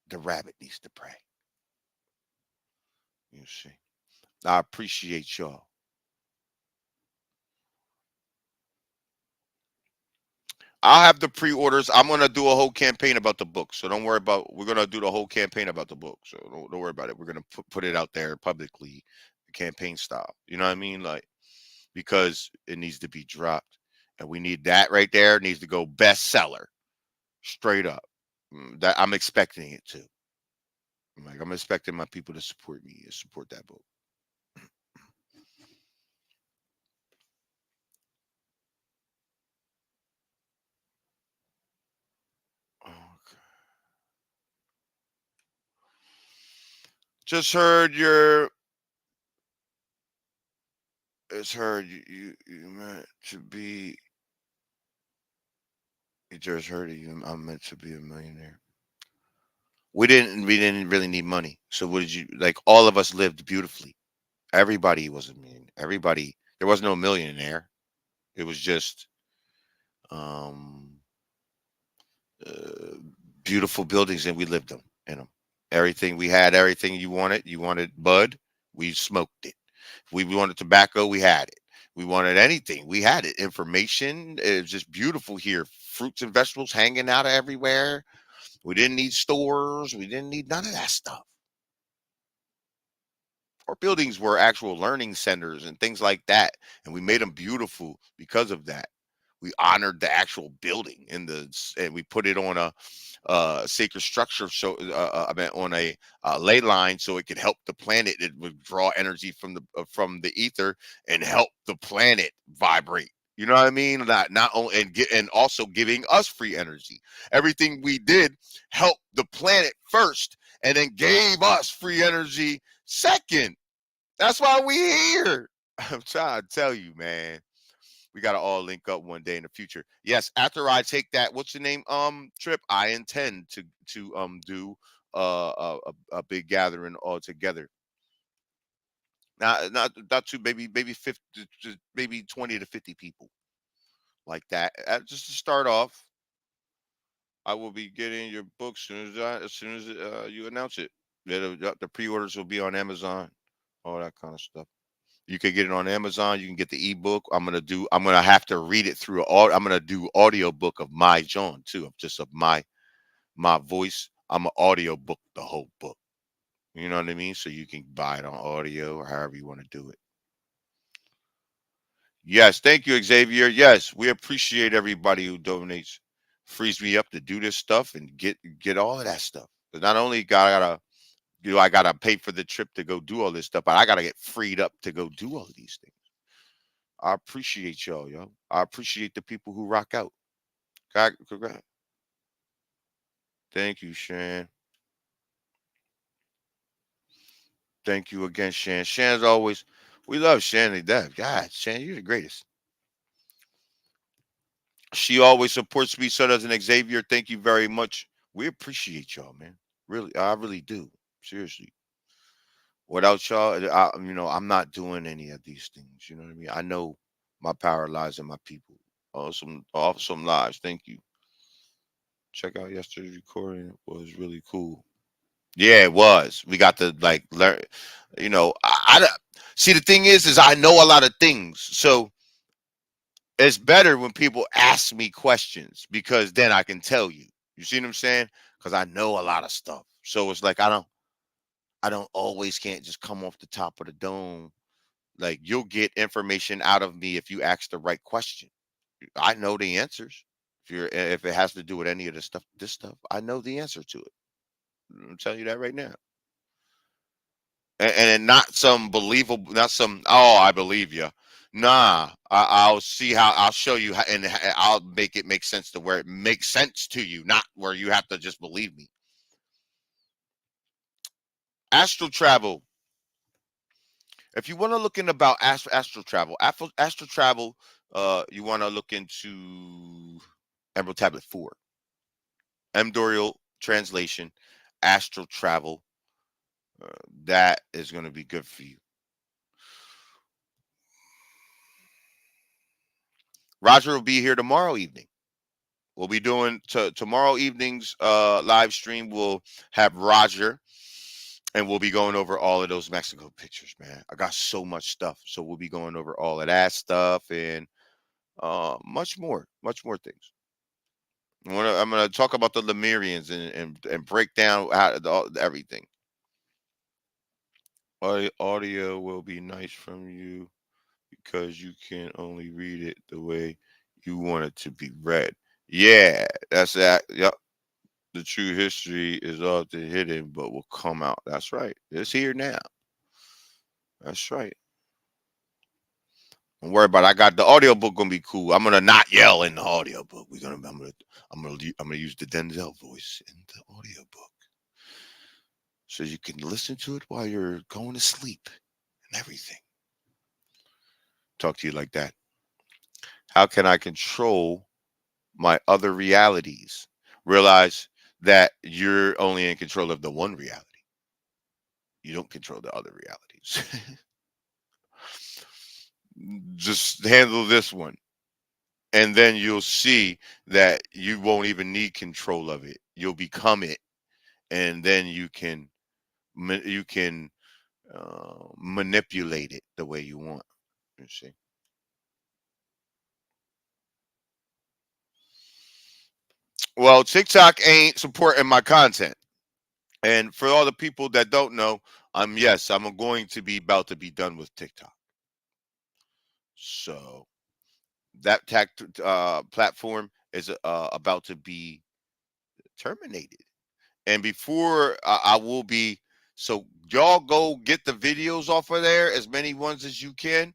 The rabbit needs to pray, you see. I appreciate y'all. I'll have the pre-orders. I'm gonna do a whole campaign about the book, so don't worry about. We're gonna do the whole campaign about the book, so don't worry about it. We're gonna put it out there publicly, campaign style. You know what I mean? Like, because it needs to be dropped, and we need that right there. It needs to go bestseller, straight up. That I'm expecting it to. Like, I'm expecting my people to support me and support that book. Okay. Just heard your. It's heard you meant to be. You just heard it. I'm meant to be a millionaire. We didn't really need money. So what did you like? All of us lived beautifully. Everybody was a million. Everybody. There was no millionaire. It was just um uh, beautiful buildings, and we lived them in them. Everything we had, everything you wanted. You wanted bud, we smoked it. We wanted tobacco, we had it. We wanted anything, we had it. Information, it was just beautiful here. Fruits and vegetables hanging out everywhere. We didn't need stores. We didn't need none of that stuff. Our buildings were actual learning centers and things like that, and we made them beautiful because of that. We honored the actual building and we put it on a sacred structure, so I mean on a ley line, so it could help the planet. It would draw energy from the ether and help the planet vibrate. You know what I mean? Not only and also giving us free energy. Everything we did helped the planet first, and then gave us free energy second. That's why we here. I'm trying to tell you, man. We gotta all link up one day in the future. Yes, after I take that, what's the name? Trip. I intend to do a big gathering all together. Not too, maybe 50, maybe 20 to 50 people like that. Just to start off, I will be getting your book as soon as you announce it. The pre-orders will be on Amazon, all that kind of stuff. You can get it on Amazon. You can get the ebook. I'm gonna have to read it through all. I'm gonna do audio book of my John too, of just of my voice. I'm an audio book the whole book. You know what I mean? So you can buy it on audio or however you want to do it. Yes, thank you, Xavier. Yes, we appreciate everybody who donates. Frees me up to do this stuff and get all of that stuff. 'Cause not only gotta I gotta pay for the trip to go do all this stuff, but I gotta get freed up to go do all of these things. I appreciate y'all, yo. I appreciate the people who rock out. Thank you, Shan. Thank you again, Shan. Shan's always, we love Shan to death. God, Shan, you're the greatest. She always supports me. So does an Xavier. Thank you very much. We appreciate y'all, man. Really, I really do. Seriously. Without y'all, I'm not doing any of these things. You know what I mean? I know my power lies in my people. Awesome lives. Thank you. Check out yesterday's recording. It was really cool. Yeah, it was. We got to like learn. See. The thing is I know a lot of things, so it's better when people ask me questions because then I can tell you. You see what I'm saying? Because I know a lot of stuff. So it's like I don't always can't just come off the top of the dome. Like you'll get information out of me if you ask the right question. I know the answers. If it has to do with any of this stuff, I know the answer to it. I'm telling you that right now. And not some believable, not some. Oh, I believe you. Nah, I'll see how. I'll show you, and I'll make it make sense to where it makes sense to you, not where you have to just believe me. Astral travel. If you want to look in about astral travel, astral travel, you want to look into Emerald Tablet 4, Emdorial translation, astral travel. Uh, that is going to be good for you. Roger will be here tomorrow evening. We'll be doing tomorrow evening's live stream. We'll have Roger, and we'll be going over all of those Mexico pictures, man. I got so much stuff, so we'll be going over all of that stuff and much more things. I'm gonna talk about the Lemurians and break down how everything. Audio will be nice from you because you can only read it the way you want it to be read. Yeah, that's that. Yep. The true history is often hidden, but will come out. That's right. It's here now. That's right. Don't worry about it. I got the audiobook gonna be cool. I'm gonna not yell in the audiobook. I'm gonna use the Denzel voice in the audiobook. So you can listen to it while you're going to sleep and everything. Talk to you like that. How can I control my other realities? Realize that you're only in control of the one reality. You don't control the other realities. Just handle this one. And then you'll see that you won't even need control of it. You'll become it. And then you can manipulate it the way you want. You see. Well, TikTok ain't supporting my content. And for all the people that don't know, I'm going to be about to be done with TikTok. So that platform is about to be terminated. And before I will be, so y'all go get the videos off of there, as many ones as you can,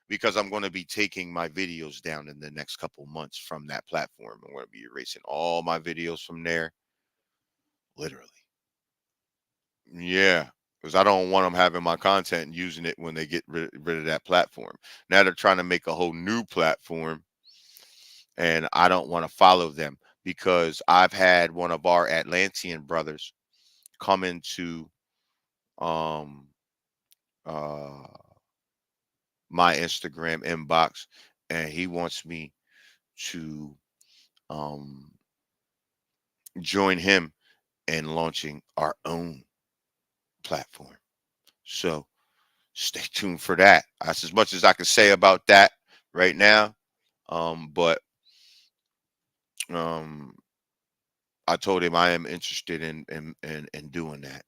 because I'm going to be taking my videos down in the next couple months from that platform. I'm going to be erasing all my videos from there, literally. Yeah, because I don't want them having my content and using it when they get rid of that platform. Now they're trying to make a whole new platform, and I don't want to follow them because I've had one of our Atlantean brothers come into um uh my Instagram inbox, and he wants me to um join him in launching our own platform. So stay tuned for that. That's as much as I can say about that right now. But um, I told him I am interested in doing that.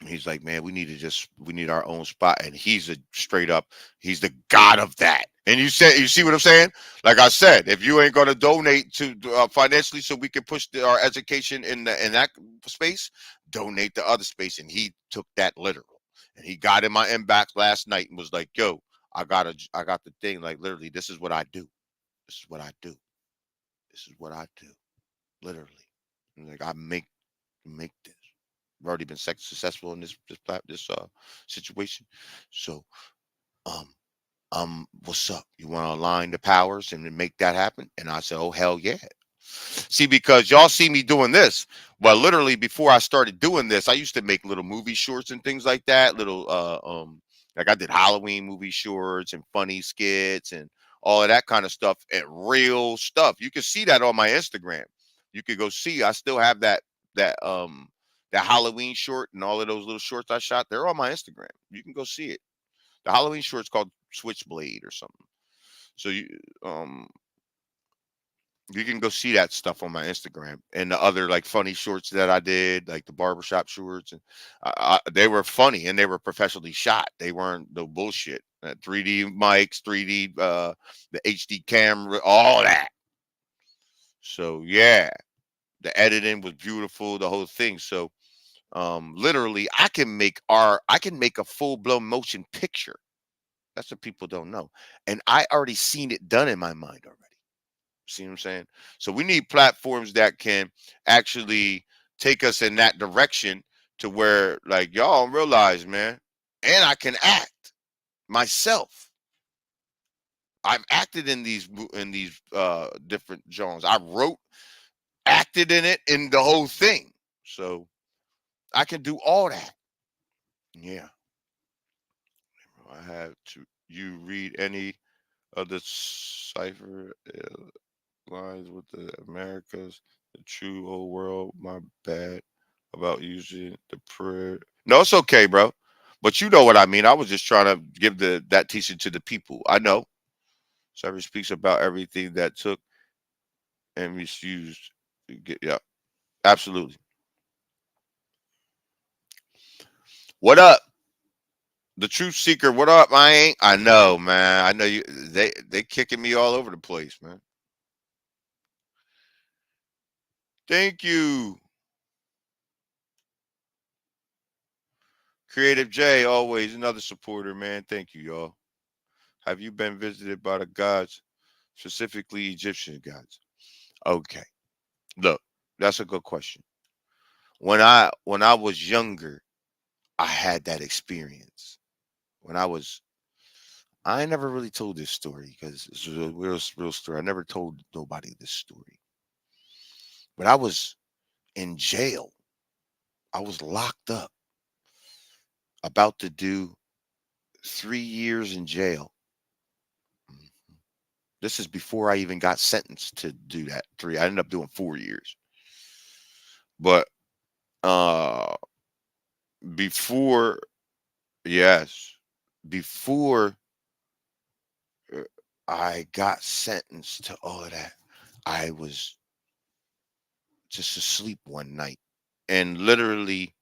He's like, man, we need our own spot, and he's a straight up, he's the god of that. And you see what I'm saying? Like I said, if you ain't gonna donate to financially so we can push our education in that space, donate the other space. And he took that literal, and he got in my inbox last night and was like, yo, I got the thing. Like literally, this is what I do. This is what I do. This is what I do. Literally, and like I make this. I've already been successful in this situation. So um what's up? You want to align the powers and then make that happen? And I said, oh hell yeah. See, because y'all see me doing this. Well, literally before I started doing this, I used to make little movie shorts and things like that. Little like I did Halloween movie shorts and funny skits and all of that kind of stuff and real stuff. You can see that on my Instagram. You could go see. I still have that that Halloween short and all of those little shorts I shot. They're on my Instagram. You can go see it. The Halloween short's called Switchblade or something. So you can go see that stuff on my Instagram and the other like funny shorts that I did, like the barbershop shorts, and they were funny and they were professionally shot. They weren't no bullshit. 3D mics, 3D, the HD camera, all that. So yeah, the editing was beautiful, the whole thing. So literally, I can make a full blown motion picture. That's what people don't know, and I already seen it done in my mind already. See what I'm saying? So we need platforms that can actually take us in that direction to where like y'all realize, man, and I can act. myself. I've acted in these different genres. I wrote, acted in it, in the whole thing. So I can do all that. Yeah. I have to. You read any of the cipher lines with the Americas, the true old world? My bad about using the prayer. No, it's okay, bro. But you know what I mean. I was just trying to give that teaching to the people. I know. Cipher speaks about everything that took and misused. Yeah, absolutely. What up? The truth seeker, what up, man? I know, man. I know you. They kicking me all over the place, man. Thank you, Creative J. Always another supporter, man. Thank you, y'all. Have you been visited by the gods, specifically Egyptian gods? Okay, look, that's a good question. When I was younger, I had that experience. When I never really told this story because it's a real story. I never told nobody this story, but I was in jail. I was locked up, about to do 3 years in jail. Mhm. This is before I even got sentenced to do that three. I ended up doing 4 years. But uh before, yes, before uh, I got sentenced to all of that, I was just asleep one night. And literally,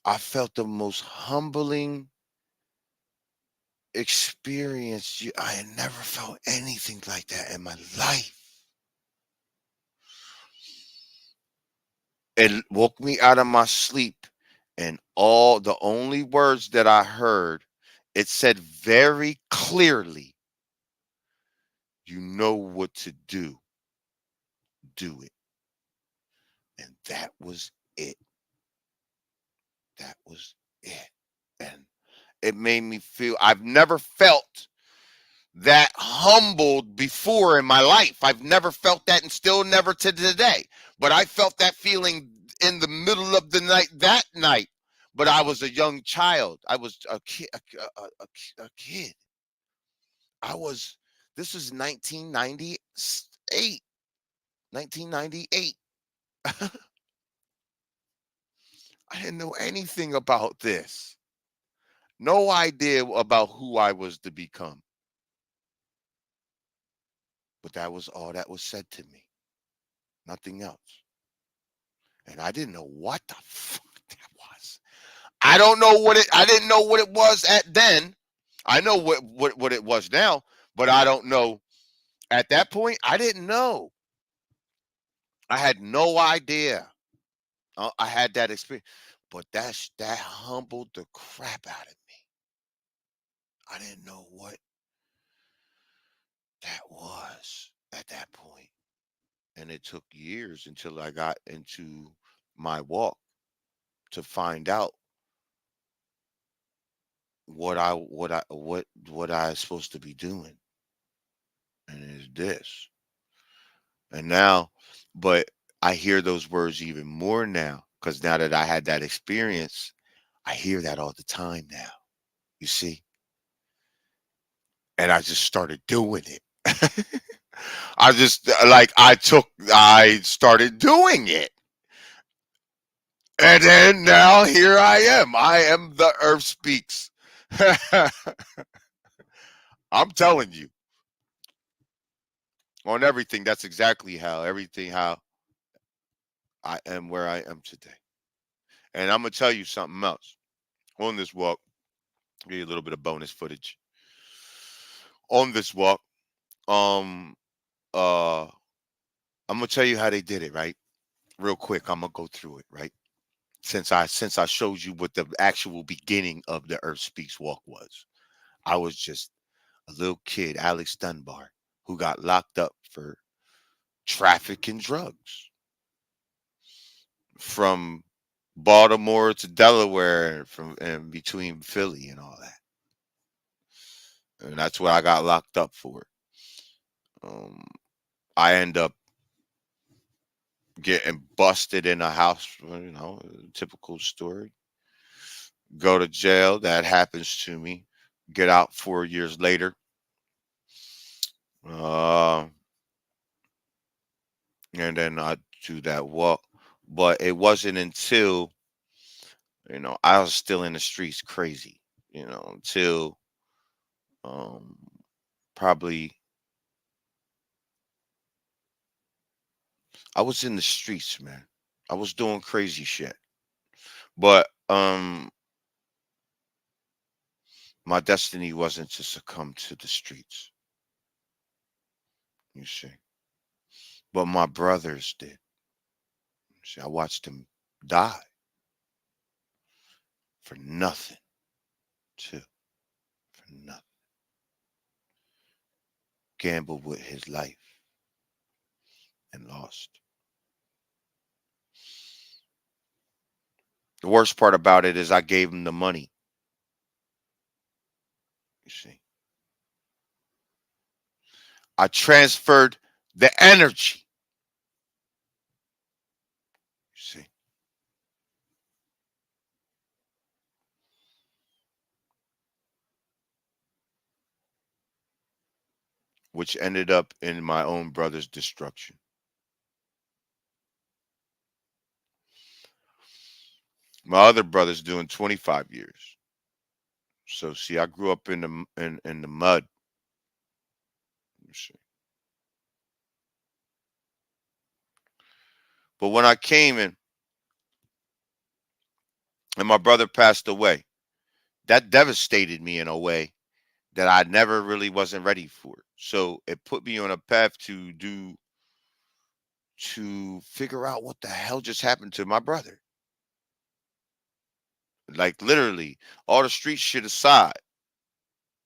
I felt the most humbling experience. I had never felt anything like that in my life. It woke me out of my sleep, and all the only words that I heard, it said very clearly, you know what to do it. And that was it. That was it. And it made me feel, I've never felt that humbled before in my life. I've never felt that, and still never to today. But I felt that feeling in the middle of the night that night. But I was a young child. I was a kid. A kid. I was. This was 1998. 1998. I didn't know anything about this. No idea about who I was to become. But that was all that was said to me. Nothing else. And I didn't know what the fuck that was. I don't know what it. I didn't know what it was at then. I know what it was now, but I don't know at that point. I didn't know. I had no idea. I had that experience, but that humbled the crap out of me. I didn't know what that was at that point, and it took years until I got into my walk to find out what I supposed to be doing, and it's this. And now, but I hear those words even more now because now that I had that experience, I hear that all the time now. You see, and I just started doing it. I just I started doing it, and then now here I am. I am the Earth speaks. I'm telling you on everything. That's exactly how I am where I am today. And I'm gonna tell you something else on this walk. Give you a little bit of bonus footage on this walk. Um, uh, I'm gonna tell you how they did it, right? Real quick, I'm gonna go through it, right? Since I showed you what the actual beginning of the Earth Speaks walk was. I was just a little kid, Alex Dunbar, who got locked up for trafficking drugs from Baltimore to Delaware, from and between Philly and all that. and that's what I got locked up for. Um, I end up getting busted in a house, typical story. Go to jail. That happens to me. Get out 4 years later. Uh, and then I do that walk. But it wasn't until, I was still in the streets crazy, until um, probably I was in the streets, man. I was doing crazy shit. But my destiny wasn't to succumb to the streets, you see. But my brothers did. See, I watched them die for nothing, too. For nothing. Gambled with his life and lost. The worst part about it is I gave him the money, you see. I transferred the energy, you see, which ended up in my own brother's destruction. My other brother's doing 25 years. So see, I grew up in the mud. You see. But when I came in and my brother passed away, that devastated me in a way that I never really wasn't ready for. So it put me on a path to figure out what the hell just happened to my brother. Like literally, all the street shit aside.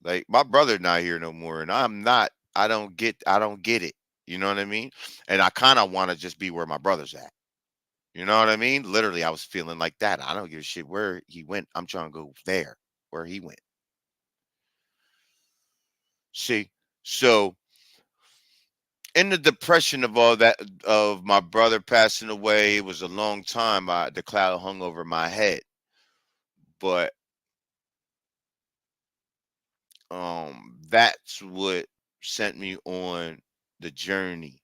Like my brother not here no more, and I'm not. I don't get it. You know what I mean? And I kind of want to just be where my brother's at. You know what I mean? Literally, I was feeling like that. I don't give a shit where he went. I'm trying to go there where he went. See, so in the depression of all that, of my brother passing away, it was a long time. The cloud hung over my head, but that's what sent me on the journey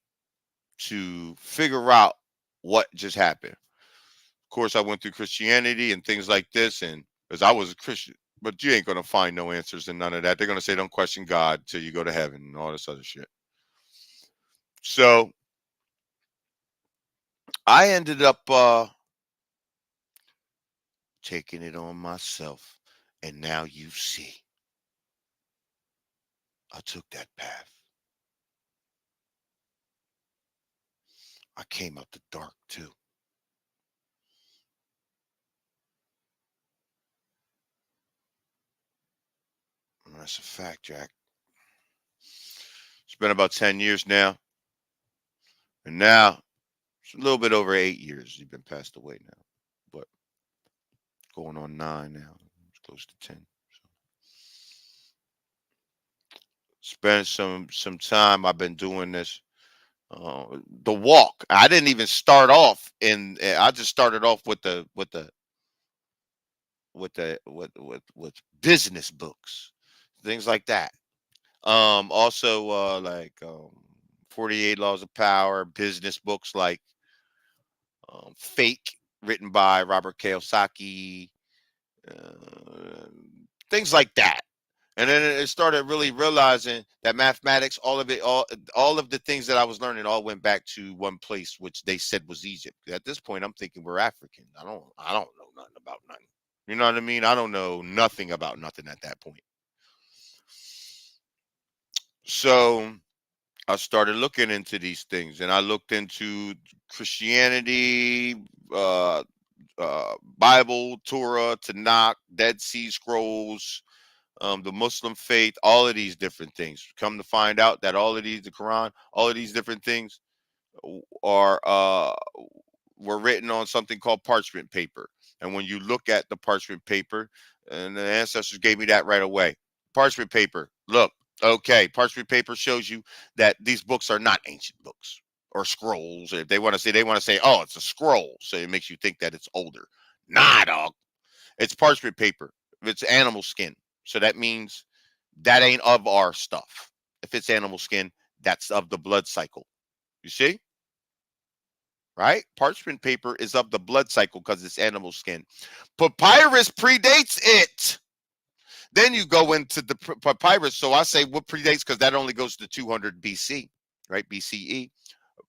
to figure out what just happened. Of course, I went through Christianity and things like this, and because I was a Christian, but you ain't gonna find no answers in none of that. They're gonna say don't question God till you go to heaven and all this other shit. So I ended up taking it on myself, and now you see, I took that path. I came out the dark too. And that's a fact, Jack. It's been about 10 years now, and now it's a little bit over 8 years. He's been passed away now, but going on 9 now. It's close to 10. So spent some time. I've been doing this. The walk. I didn't even start off in. I just started off with business books, things like that. Also like 48 Laws of Power, business books like Fake, written by Robert Kiyosaki, uh, things like that. And then it started really realizing that mathematics, all of it, all of the things that I was learning, all went back to one place, which they said was Egypt. At this point, I'm thinking we're African. I don't know nothing about nothing. You know what I mean? I don't know nothing about nothing at that point. So I started looking into these things, and I looked into Christianity, uh, Bible, Torah, Tanakh, Dead Sea Scrolls, the Muslim faith, all of these different things. Come to find out that all of these, the Quran, all of these different things are were written on something called parchment paper. And when you look at the parchment paper, and the ancestors gave me that right away. Parchment paper. Look, okay, parchment paper shows you that these books are not ancient books or scrolls. If they want to say, oh, it's a scroll, so it makes you think that it's older. Nah, dog, it's parchment paper. It's animal skin, so that means that ain't of our stuff. If it's animal skin, that's of the blood cycle. You see, right? Parchment paper is of the blood cycle because it's animal skin. Papyrus predates it. Then you go into the papyrus. So I say what predates because that only goes to 200 BC, right? BCE,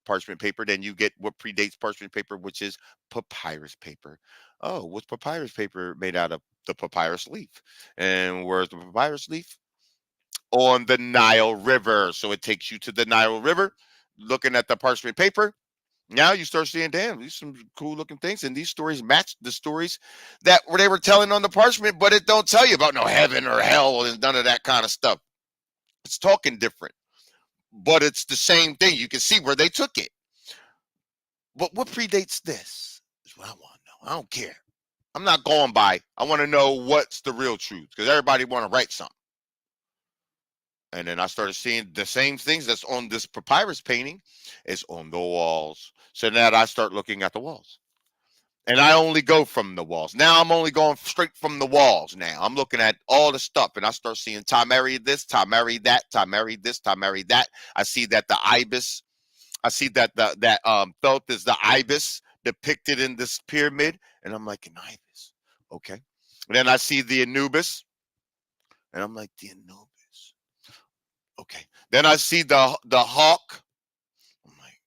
parchment paper. Then you get what predates parchment paper, which is papyrus paper. Oh, what's papyrus paper made out of? The papyrus leaf. And where's the papyrus leaf? On the Nile River. So it takes you to the Nile River, looking at the parchment paper. Now you start seeing, damn, these some cool looking things, and these stories match the stories that they were telling on the parchment, but it don't tell you about no heaven or hell and none of that kind of stuff. It's talking different, but it's the same thing. You can see where they took it. But what predates this is what I want to know. I don't care. I'm not going by. I want to know what's the real truth because everybody want to write something. And then I started seeing the same things that's on this papyrus painting is on the walls. So now I start looking at the walls. And I only go from the walls. Now I'm only going straight from the walls. Now I'm looking at all the stuff, and I start seeing Tom married this, Tom married that, Tom married this, Tom married that. I see that the ibis. I see that Thoth is the ibis depicted in this pyramid, and I'm like an ibis, okay. And then I see the Anubis, and I'm like the Anubis, okay. Then I see the hawk. I'm like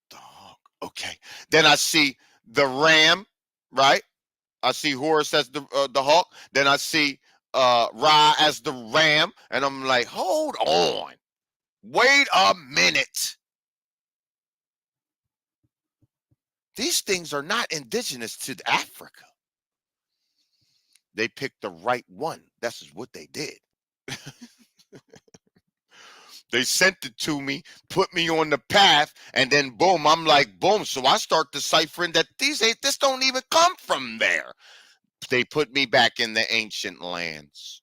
the hawk, okay. Then I see the ram, right? I see Horus as the hawk. Then I see Ra as the ram, and I'm like, hold on, wait a minute. These things are not indigenous to Africa. They picked the right one. That's what they did. They sent it to me, put me on the path, and then boom, I'm like, boom. So I start deciphering that this don't even come from there. They put me back in the ancient lands.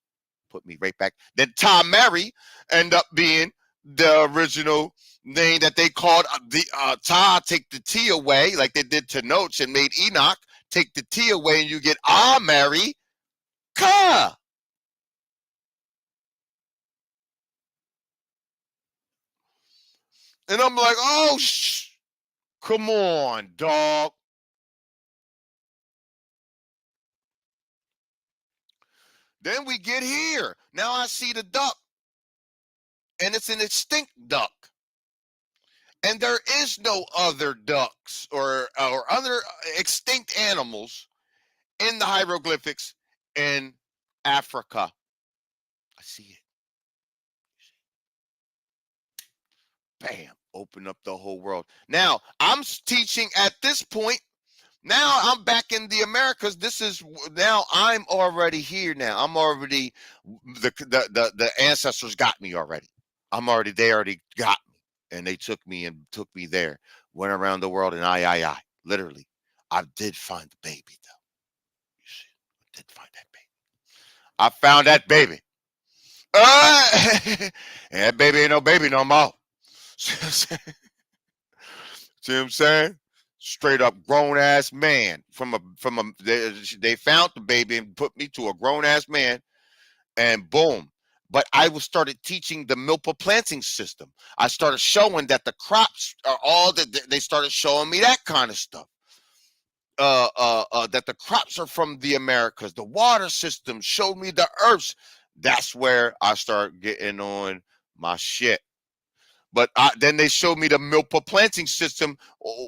Put me right back. Then Tom Mary end up being the original name that they called the Ta. Take the T away, like they did to Noach and made Enoch. Take the T away, and you get Mary Ka. And I'm like, oh, come on, dog. Then we get here. Now I see the duck, and it's an extinct duck. And there is no other ducks or other extinct animals in the hieroglyphics in Africa. I see it. Bam. Open up the whole world. Now, I'm teaching at this point. Now I'm back in the Americas. Now I'm already here now. I'm already the ancestors got me already. They already got me. And they took me there. Went around the world and I. Literally. I did find the baby though. You see, I did find that baby. I found that baby. And that baby ain't no baby no more. See what I'm saying? Straight up grown ass man they found the baby and put me to a grown ass man, and boom. But I was started teaching the milpa planting system. I started showing that the crops are all that they started showing me that kind of stuff. That the crops are from the Americas. The water system showed me the earths. That's where I start getting on my shit. But then they showed me the milpa planting system,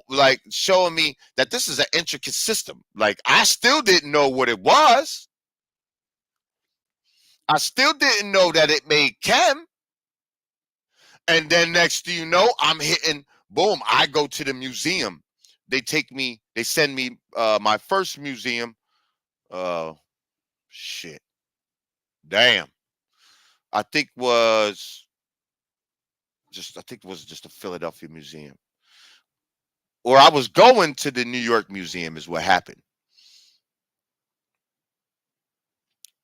like showing me that this is an intricate system. Like I still didn't know what it was. I still didn't know that it made chem. And then next thing you know, I'm hitting, boom, I go to the museum. They send me my first museum. Shit. Damn. I think was I think it was just a Philadelphia museum. Or I was going to the New York Museum is what happened.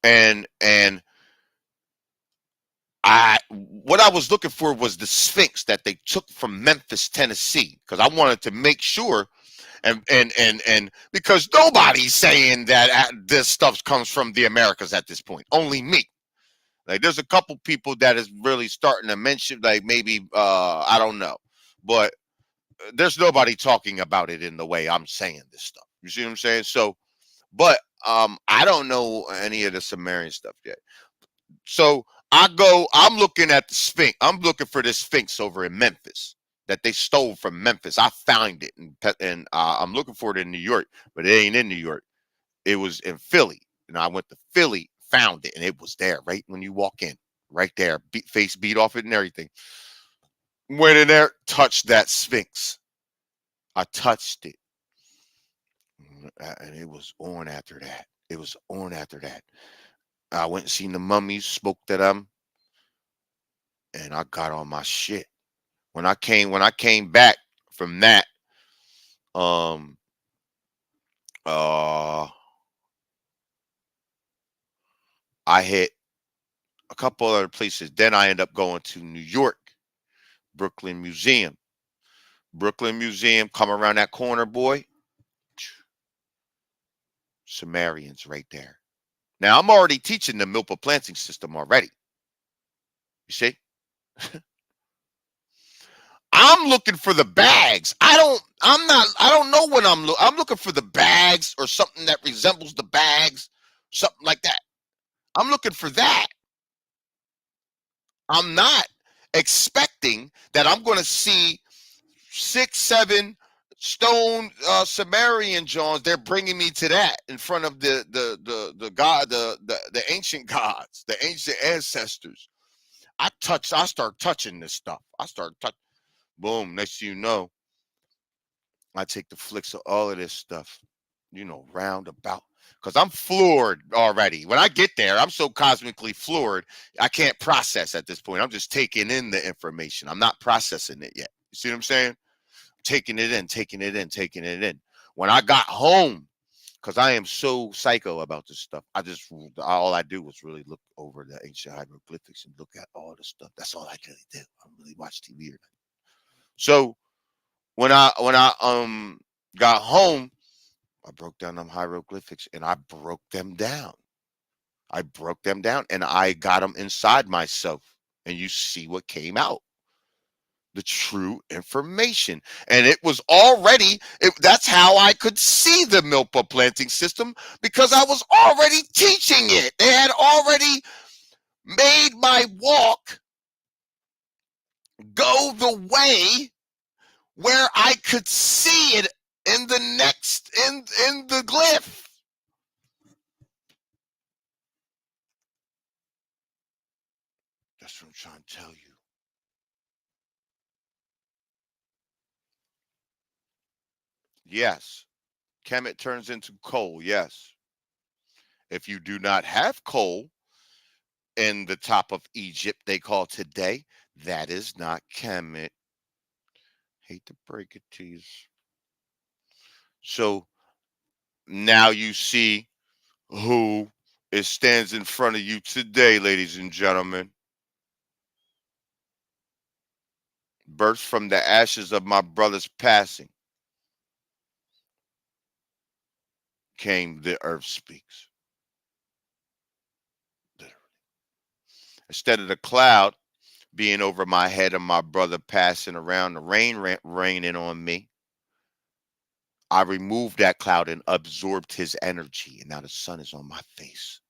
And what I was looking for was the Sphinx that they took from Memphis, Tennessee, because I wanted to make sure, and because nobody's saying that this stuff comes from the Americas at this point. Only me. Like there's a couple people that is really starting to mention, like maybe I don't know, but there's nobody talking about it in the way I'm saying this stuff. You see what I'm saying? So, but I don't know any of the Sumerian stuff yet. So I'm looking at the Sphinx. I'm looking for this Sphinx over in Memphis that they stole from Memphis. I found it, and I'm looking for it in New York, but it ain't in New York. It was in Philly, and I went to Philly, found it, and it was there right when you walk in, right there, face beat off it and everything. Went in there, touched that Sphinx. I touched it, and it was on after that. It was on after that. I went and seen the mummies, spoke to them, and I got on my shit. When I came back from that, um, uh, I hit a couple other places. Then I end up going to New York, Brooklyn Museum. Brooklyn Museum, come around that corner, boy. Sumerians right there. Now I'm already teaching the Milpa planting system already. You see? I'm looking for the bags. I don't know what I'm looking for the bags or something that resembles the bags, something like that. I'm looking for that. I'm not expecting that I'm going to see 6, 7 stone Sumerian Johns. They're bringing me to that in front of the god, the ancient gods, the ancient ancestors. I start touching this stuff. I start touch. Boom. Next thing you know, I take the flicks of all of this stuff, roundabout. Because I'm floored already. When I get there, I'm so cosmically floored, I can't process at this point. I'm just taking in the information. I'm not processing it yet. You see what I'm saying? Taking it in, taking it in, taking it in. When I got home, because I am so psycho about this stuff, all I do was really look over the ancient hieroglyphics and look at all the stuff. That's all I really do. I don't really watch TV or nothing. So when I got home, I broke down them hieroglyphics and I broke them down. I broke them down and I got them inside myself. And you see what came out, the true information. And it was already, that's how I could see the Milpa planting system, because I was already teaching it. They had already made my walk go the way where I could see it in the next, in the glyph. That's what I'm trying to tell you. Yes. Kemet turns into coal. Yes. If you do not have coal in the top of Egypt, they call today, that is not Kemet. Hate to break it to you. So now you see who stands in front of you today, ladies and gentlemen. Birthed from the ashes of my brother's passing came the earth speaks. Literally. Instead of the cloud being over my head and my brother passing around, the rain raining on me, I removed that cloud and absorbed his energy, and now the sun is on my face.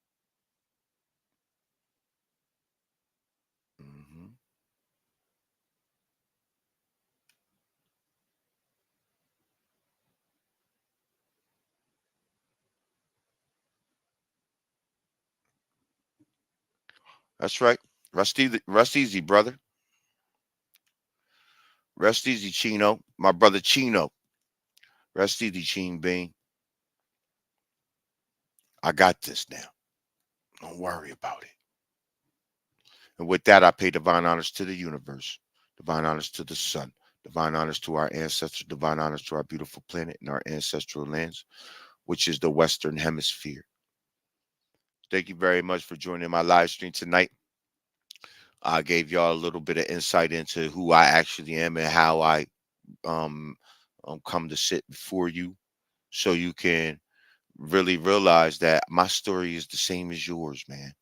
Hmm. That's right. Rest easy, brother. Rest easy, Chino. My brother Chino. Rest easy, Chene Bean. I got this now. Don't worry about it. And with that, I pay divine honors to the universe, divine honors to the sun, divine honors to our ancestors, divine honors to our beautiful planet and our ancestral lands, which is the Western Hemisphere. Thank you very much for joining my live stream tonight. I gave y'all a little bit of insight into who I actually am and how I um, come to sit before you, so you can really realize that my story is the same as yours, man.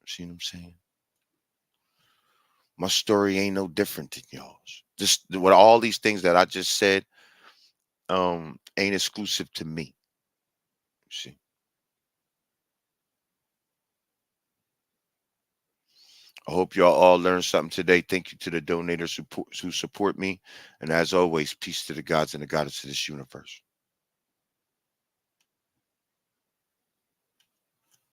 See what I'm saying? My story ain't no different than yours. Just with all these things that I just said, ain't exclusive to me. See, I hope y'all all learned something today. Thank you to the donators who support me, and as always, peace to the gods and the goddess of this universe.